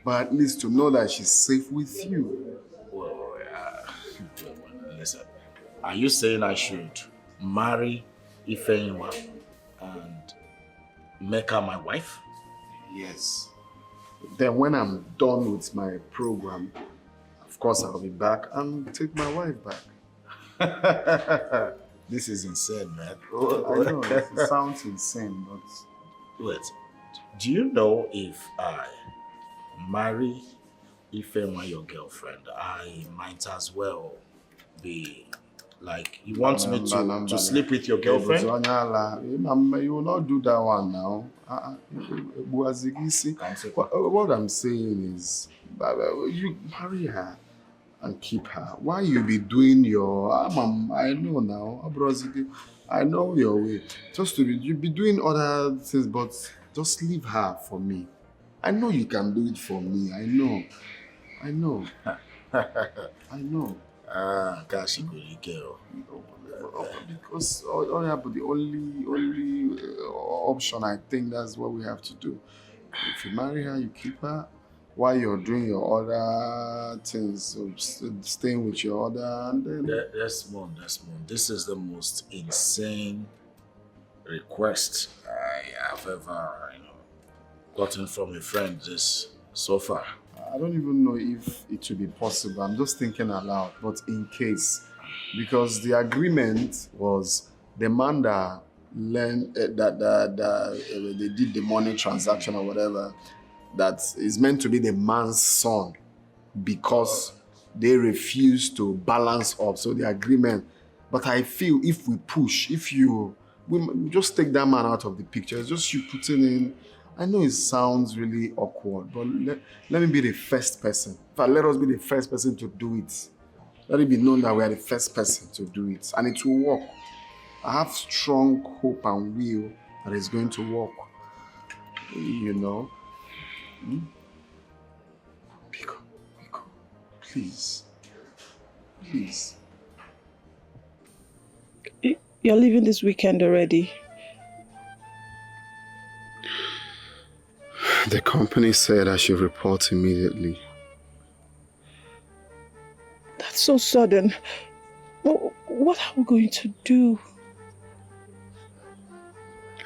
But at least to know that she's safe with you. Well, listen. Are you saying I should marry Ifeanyiwa and make her my wife? Yes. Then when I'm done with my program, of course I'll be back and take my wife back. This is insane, man. I know, it sounds insane, but... Wait, do you know if I marry Ifeanyiwa, your girlfriend, I might as well be... Like, you want me to sleep with your girlfriend? You will not do that one now. What I'm saying is, you marry her and keep her. Why you be doing your... I know now, I know your way. Just to you be doing other things, but just leave her for me. I know you can do it for me. I know. Gosh, you good girl. Because but the only option, I think that's what we have to do. If you marry her, you keep her while you're doing your other things, staying with your other, and then... Desmond, this is the most insane request I have ever gotten from a friend so far. I don't even know if it will be possible. I'm just thinking aloud, but in case, because the agreement was the man that learned that they did the money transaction or whatever, that is meant to be the man's son, because they refuse to balance up. So the agreement. But I feel if we push, we just take that man out of the picture. It's just you putting in. I know it sounds really awkward, but let me be the first person. In fact, let us be the first person to do it. Let it be known that we are the first person to do it. And it will work. I have strong hope and will that it's going to work. You know? Biko, please. Please. You're leaving this weekend already. The company said I should report immediately. That's so sudden. What are we going to do?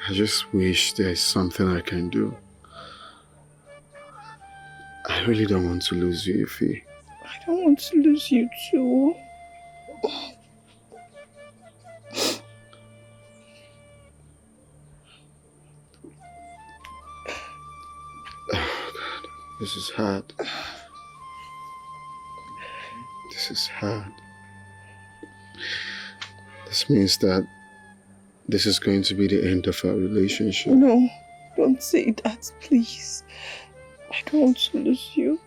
I just wish there's something I can do. I really don't want to lose you, Ify. I don't want to lose you too. This is hard. This is hard. This means that this is going to be the end of our relationship. No, don't say that, please. I don't want to lose you.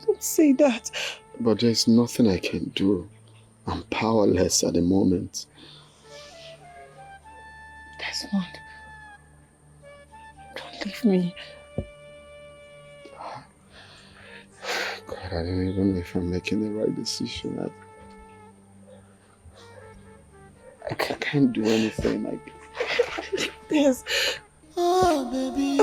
Don't say that. But there's nothing I can do. I'm powerless at the moment. Desmond, don't leave me. God, I don't even know if I'm making the right decision. I can't do anything like this. Oh, baby,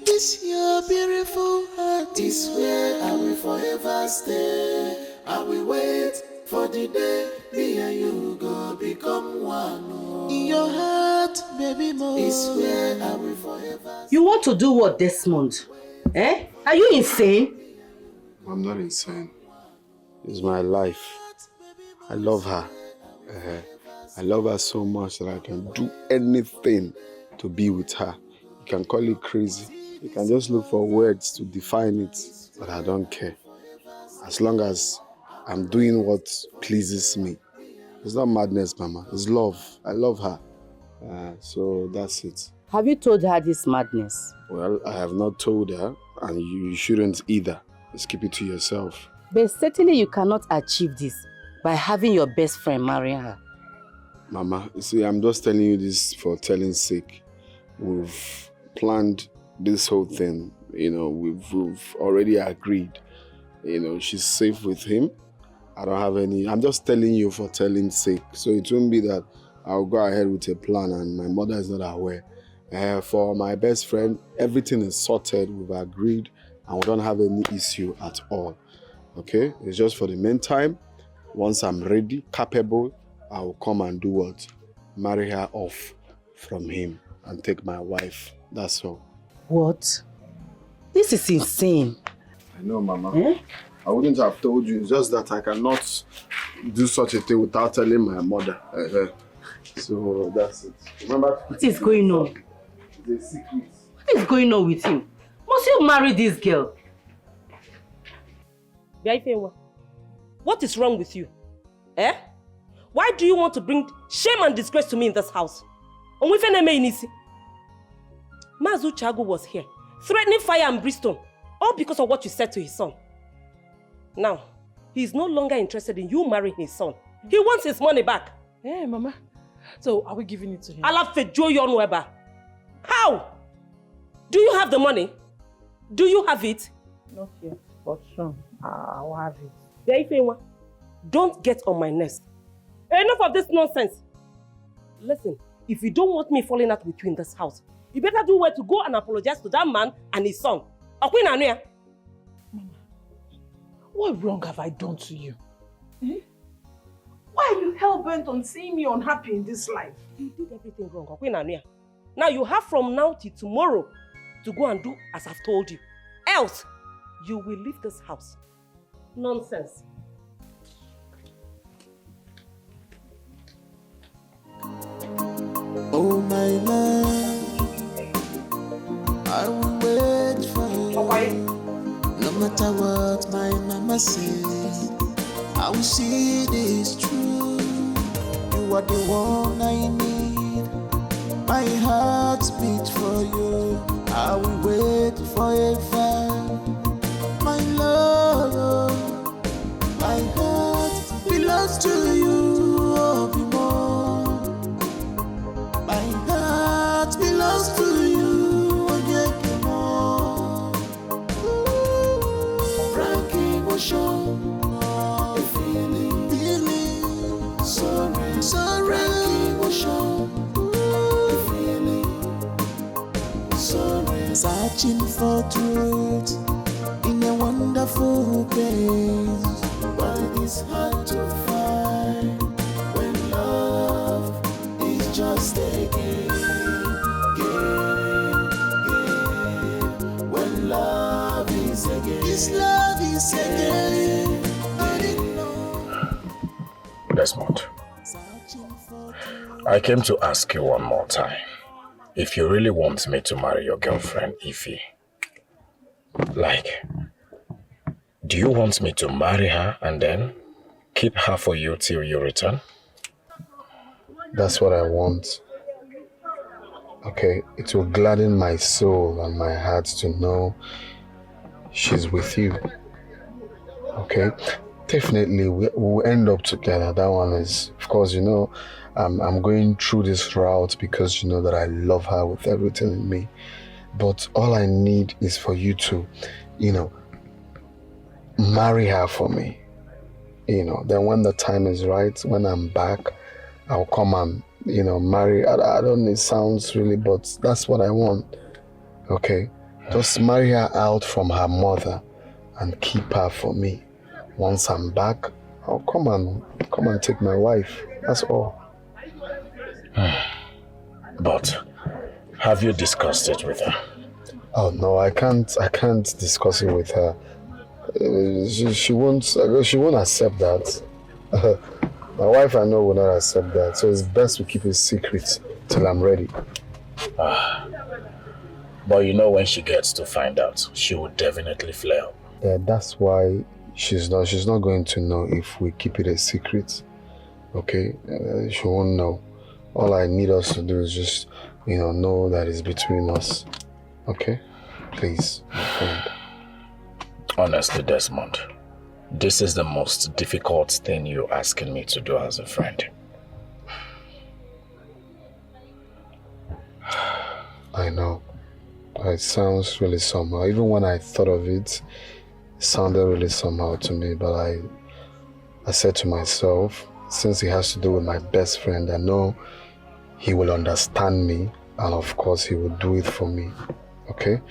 this your beautiful heart is where I will forever stay. I will wait for the day me and you go become one. In your heart, baby, more is where I will forever. You want to do what this month? Eh? Are you insane? I'm not insane. It's my life. I love her. I love her so much that I can do anything to be with her. You can call it crazy. You can just look for words to define it, but I don't care. As long as I'm doing what pleases me. It's not madness, Mama. It's love. I love her. So that's it. Have you told her this madness? Well, I have not told her, and you shouldn't either. Just keep it to yourself. But certainly you cannot achieve this by having your best friend marry her. Mama, you see, I'm just telling you this for telling's sake. We've planned this whole thing. You know, we've already agreed. You know, she's safe with him. I don't have any... I'm just telling you for telling's sake. So it won't be that I'll go ahead with a plan and my mother is not aware. For my best friend, everything is sorted. We've agreed and we don't have any issue at all. Okay? It's just for the meantime. Once I'm ready, capable, I will come and do what? Marry her off from him and take my wife. That's all. What? This is insane. I know, Mama. I wouldn't have told you. It's just that I cannot do such a thing without telling my mother. So that's it. Remember? What is going on? It's a secret. What is going on with you? Must you marry this girl? What is wrong with you? Eh? Why do you want to bring shame and disgrace to me in this house? Mazu Chago was here, threatening fire and brimstone, all because of what you said to his son. Now, he is no longer interested in you marrying his son. He wants his money back. Hey, Mama. So, are we giving it to him? How? Do you have the money? Do you have it? Not yet, but soon. I'll have it. Don't get on my nerves. Enough of this nonsense. Listen, if you don't want me falling out with you in this house, you better do well to go and apologize to that man and his son. Mama, what wrong have I done to you? Why are you hell-bent on seeing me unhappy in this life? You did everything wrong. Now you have from now till tomorrow to go and do as I've told you. Else, you will leave this house. Nonsense. Oh my love, I will wait for you. No matter what my mama says, I will see this true. You are the one I need. My heart beats for you. I will wait forever. My love, my heart belongs to you. Oh, be more. My heart belongs to you. Oh, yeah, more. Frankie emotion, a feeling, sorry, Frankie emotion. Searching for truth in a wonderful place, but it is hard to find when love is just a game. When love is a game, this love is a game. Desmond, I came to ask you one more time. If you really want me to marry your girlfriend, Ify, like, do you want me to marry her and then keep her for you till you return? That's what I want. Okay, it will gladden my soul and my heart to know she's with you. Okay, definitely we'll end up together. That one is, of course, you know, I'm going through this route because you know that I love her with everything in me. But all I need is for you to, you know, marry her for me. You know, then when the time is right, when I'm back, I'll come and, you know, marry. I don't know, it sounds really, but that's what I want. Okay? Just marry her out from her mother and keep her for me. once I'm back, I'll come and take my wife. That's all. But have you discussed it with her? Oh no, I can't discuss it with her. She won't accept that. My wife, I know, will not accept that. So it's best we keep it secret till I'm ready. But you know, when she gets to find out, she will definitely flare up. Yeah, that's why she's not going to know if we keep it a secret. Okay? She won't know. All I need us to do is just, know that it's between us. Okay? Please, my friend. Honestly, Desmond, this is the most difficult thing you're asking me to do as a friend. I know. It sounds really somehow. Even when I thought of it, it sounded really somehow to me. But I said to myself, since it has to do with my best friend, I know he will understand me. And of course, he will do it for me. Okay?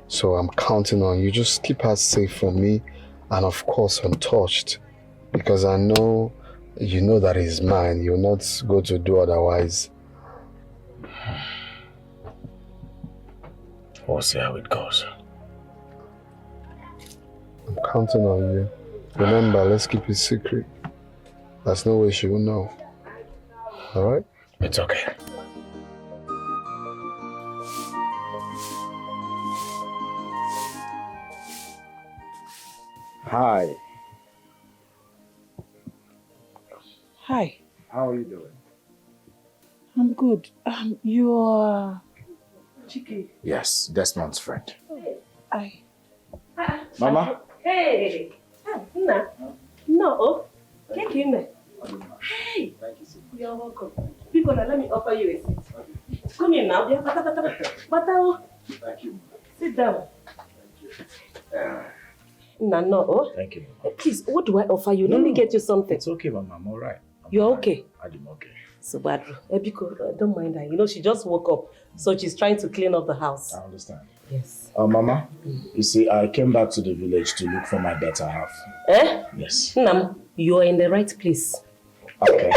So I'm counting on you. Just keep her safe from me. And of course, untouched. Because I know, you know that he's mine. You'll not go to do otherwise. We'll see how it goes. I'm counting on you. Remember, let's keep it secret. There's no way she will know. Alright? It's okay. Hi. Hi. How are you doing? I'm good. You're Chike. Yes, Desmond's friend. Mama? Hey! No. Get in there. Hey! Thank you so much. You're welcome. People, let me offer you a seat. Come in now. Thank you. Sit down. Thank you. Please, what do I offer you? Let me get you something. It's okay, Mama. I'm alright. You're okay? I'm okay. So bad. Ebiko, don't mind her. She just woke up, so she's trying to clean up the house. I understand. Yes. Mama, you see, I came back to the village to look for my better half. Eh? Yes. Nam, you're in the right place. Okay.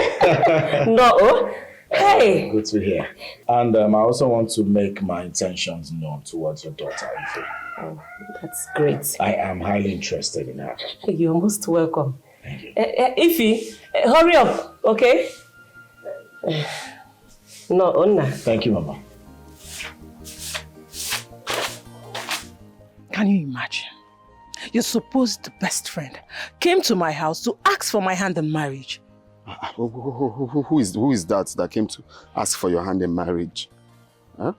No. Hey! Good to hear. And I also want to make my intentions known towards your daughter, Ife. Oh, that's great. I am highly interested in her. You're most welcome. Thank you. Ife, hurry up, okay? No, Onna. Thank you, Mama. Can you imagine? Your supposed best friend came to my house to ask for my hand in marriage. Who is that came to ask for your hand in marriage? Huh?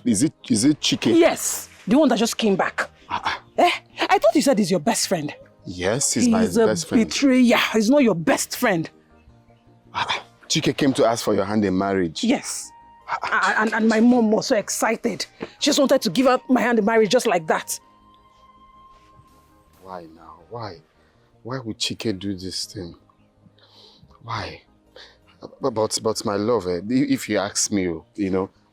Is it Chike? Yes, the one that just came back. I thought you said he's your best friend. Yes, he's my best friend. He's a betrayer. He's not your best friend. Chike came to ask for your hand in marriage. Yes. And my mom was so excited. She just wanted to give up my hand in marriage just like that. Why now? Why? Why would Chike do this thing? Why? But my love, if you ask me,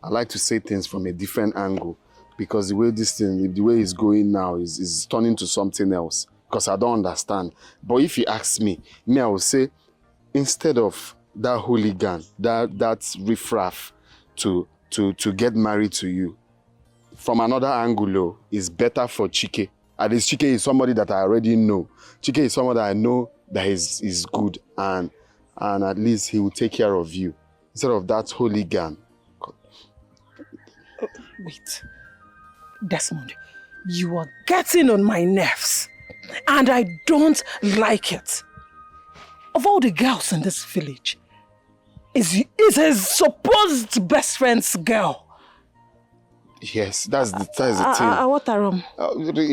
I like to say things from a different angle. Because the way this thing, the way it's going now is turning to something else. Because I don't understand. But if you ask me, I will say, instead of that hooligan, that riffraff to get married to you, from another angle, is better for Chike. At least Chike is somebody that I already know. Chike is someone that I know that is good, and at least he will take care of you. Instead of that hooligan. Wait. Desmond, you are getting on my nerves. And I don't like it. Of all the girls in this village, is his supposed best friend's girl. Yes, that's the thing. What are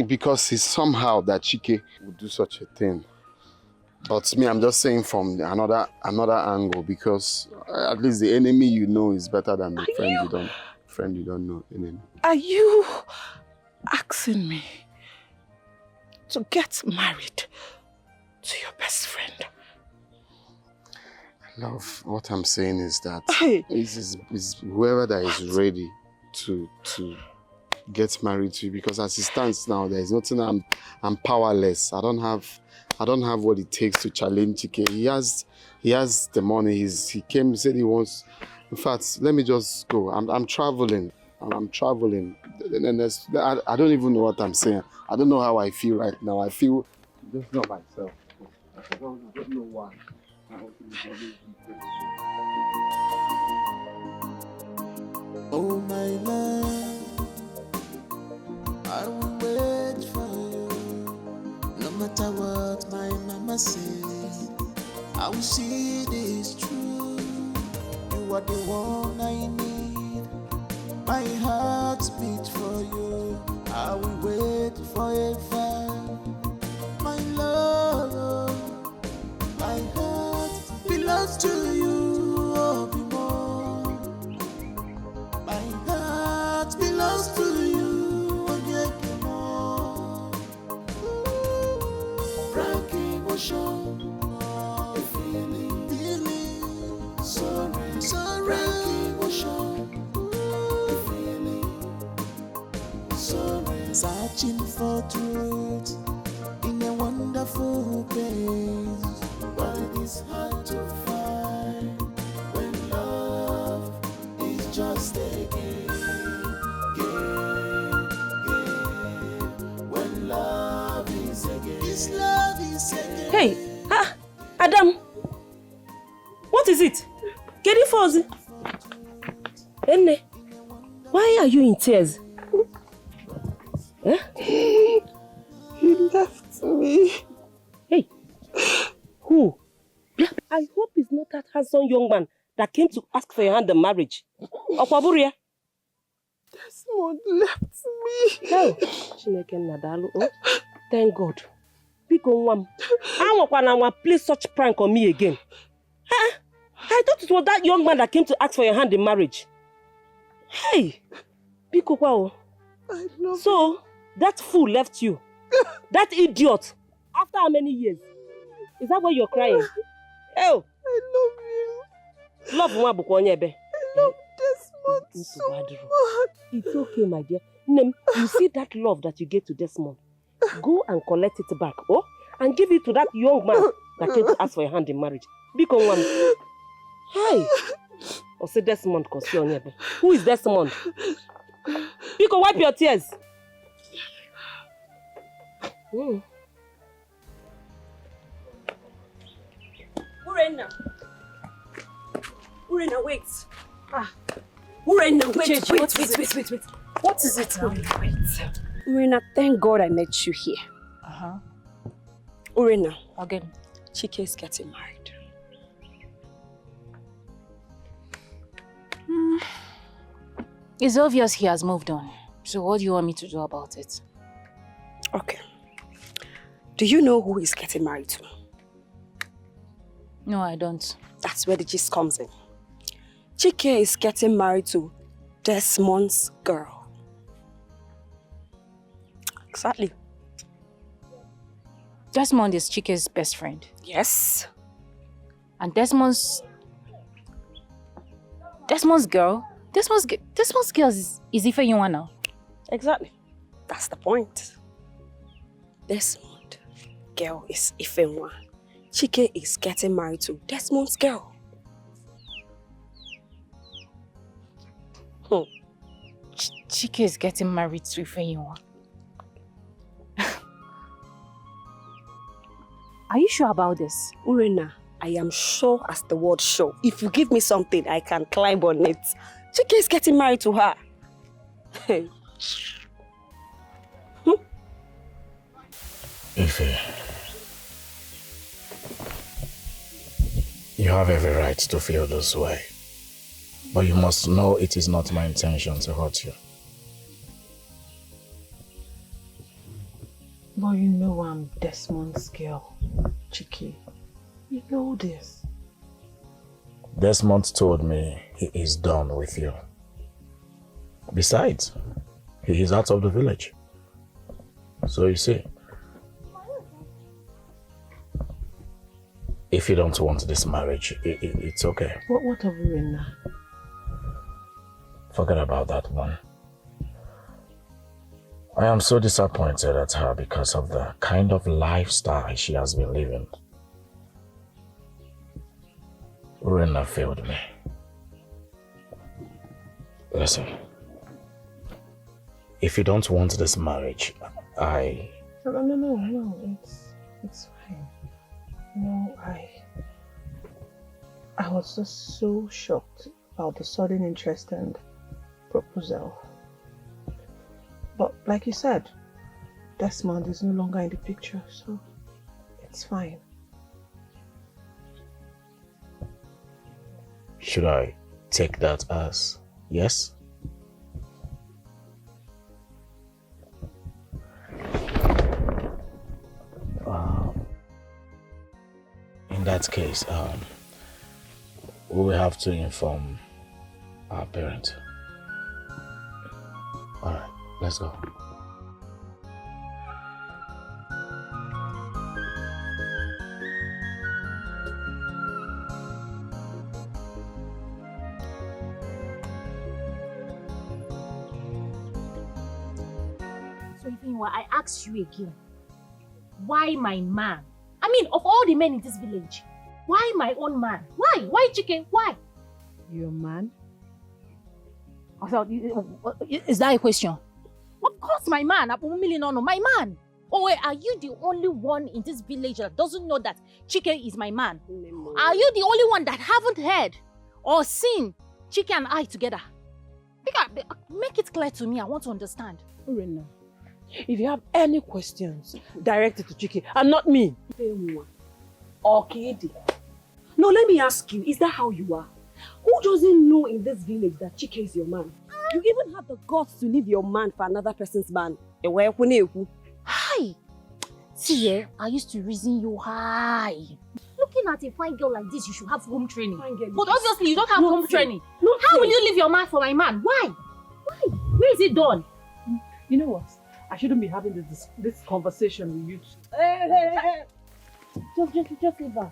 because it's somehow that Chike would do such a thing. But me, I'm just saying from another angle, because at least the enemy you know is better than the friend you don't know. Enemy. Are you asking me to get married to your best friend? Love, what I'm saying is that Hey. is whoever that is ready to get married to you because as it stands now, there is nothing. I'm powerless. I don't have what it takes to challenge Chike. He has the money. He came, he said he wants. In fact, let me just go. I'm traveling. I'm traveling. And I don't even know what I'm saying. I don't know how I feel right now. I feel just not myself. I don't know why. Oh my love, I will wait for you. No matter what my mama says, I will see this true. You are the one I need. My heart beats for you. I will wait forever. My love, my heart belongs to you. Oh, be more. My heart belongs to you. Oh, yeah, be more. Frankie Ocean, oh, feeling, sorry, Frankie Ocean. Searching for truth in a wonderful place, but it is hard to find when love is just a game. When love is a game. This love is a game. Hey, Adam, what is it? Get it for us. Enne, why are you in tears? He left me. Hey, who? I hope it's not that handsome young man that came to ask for your hand in marriage. Okwaburia? Desmond left me. Hey, Chineke Nadalu. Oh, thank God. Biko Nwam, I won't play such prank on me again. I thought it was that young man that came to ask for your hand in marriage. Hey, Biko Kwao. I love you. That fool left you. That idiot. After how many years? Is that why you're crying? Oh, I love you. Love Mwabukonyebe. I love Desmond so much. It's okay, my dear. Nem, you see that love that you gave to Desmond? Go and collect it back, oh? And give it to that young man that came to ask for your hand in marriage. Biko one. Hey. Or say Desmond Kosionyebe. Who is Desmond? Biko, wipe your tears. Urena, wait. Urena, wait. What is it now? Wait. Urena, thank God I met you here. Urena. Again. Chike is getting married. It's obvious he has moved on. So what do you want me to do about it? Okay. Do you know who he's getting married to? No, I don't. That's where the gist comes in. Chike is getting married to Desmond's girl. Exactly. Desmond is Chike's best friend. Yes. And Desmond's girl? Desmond's girl is Ifeyinwa now. Exactly. That's the point. Desmond girl is Ifeyinwa. Chike is getting married to Desmond's girl. Chike is getting married to Ifeyinwa. Are you sure about this? Urena, I am sure as the word show. If you give me something, I can climb on it. Chike is getting married to her. Ife, you have every right to feel this way. But you must know it is not my intention to hurt you. But you know I'm Desmond's girl, Chike. You know this. Desmond told me he is done with you. Besides, he is out of the village. So you see, if you don't want this marriage, it's okay. What are we in now? Forget about that one. I am so disappointed at her because of the kind of lifestyle she has been living. Urena failed me. Listen, if you don't want this marriage, No, it's fine. I was just so shocked about the sudden interest and proposal. But like you said, Desmond is no longer in the picture, so it's fine. should I take that as yes? In that case, we will have to inform our parents. All right, let's go. So I ask you again, why my man? I mean, of all the men in this village, why my own man? Why? Why Chicken? Why? Your man? I thought, is that a question? Of course my man, no, my man. Oh wait, are you the only one in this village that doesn't know that Chike is my man? No. Are you the only one that haven't heard or seen Chike and I together? Make it clear to me, I want to understand. Urena, if you have any questions, direct it to Chike and not me. Okay. No, let me ask you, is that how you are? Who doesn't know in this village that Chike is your man? You even have the guts to leave your man for another person's man. Hi! See, I used to reason you high. Looking at a fine girl like this, you should have home training. But obviously, you don't have home training. How will you leave your man for my man? Why? Why? Where is it done? You know what? I shouldn't be having this conversation with you. Hey. Just leave her.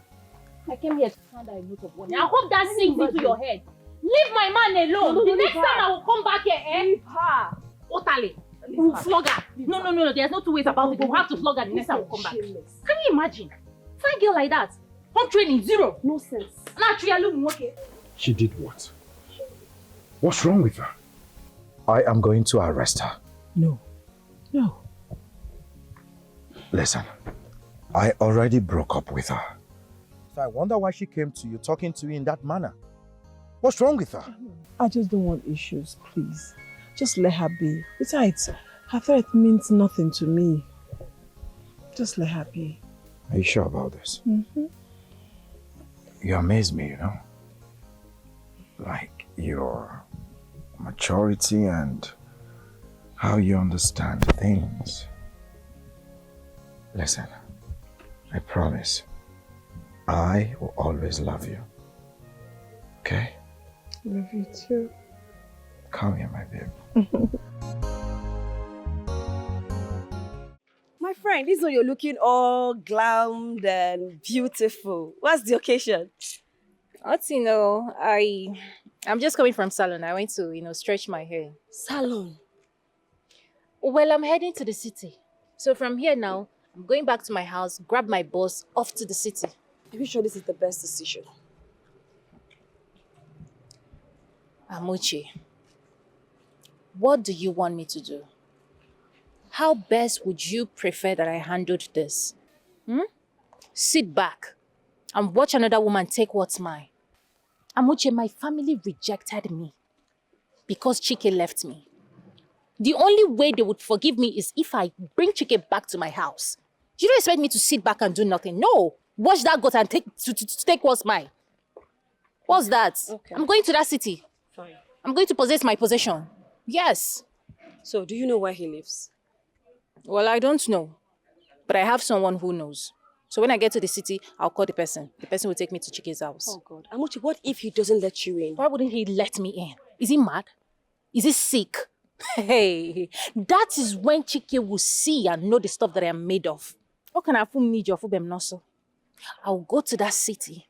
I came here to find out a note of warning. I hope that sinks into your head. Leave my man alone. The next time I will come back here, Leave her. Otale. We'll flog her. No. There's no two ways about it. We'll have to flog her the next time we come back. Can you imagine? Fine girl like that. Home training, zero. No sense. She did what? What's wrong with her? I am going to arrest her. No. Listen, I already broke up with her. So I wonder why she came to you, talking to you in that manner. What's wrong with her? I just don't want issues, please. Just let her be. Besides, her threat means nothing to me. Just let her be. Are you sure about this? Mm-hmm. You amaze me, you know? Like your maturity and how you understand things. Listen, I promise, I will always love you. Okay? Love you too. Come here, my babe. My friend, this is when you're looking all glammed and beautiful. What's the occasion? I'm just coming from salon. I went to, stretch my hair. Salon? Well, I'm heading to the city. So from here now, I'm going back to my house, grab my boss, off to the city. Are you sure this is the best decision? Amuchi, what do you want me to do? How best would you prefer that I handled this? Sit back and watch another woman take what's mine. Amuchi, my family rejected me because Chike left me. The only way they would forgive me is if I bring Chike back to my house. You don't expect me to sit back and do nothing. No, watch that goat and take what's mine. What's that? Okay. I'm going to that city. Fine. I'm going to possess my possession. Yes. So, do you know where he lives? Well, I don't know. But I have someone who knows. So when I get to the city, I'll call the person. The person will take me to Chike's house. Oh, God. Amuchi, what if he doesn't let you in? Why wouldn't he let me in? Is he mad? Is he sick? Hey, that is when Chike will see and know the stuff that I am made of. How can I fool me your I will go to that city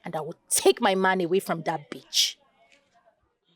and I will take my man away from that bitch.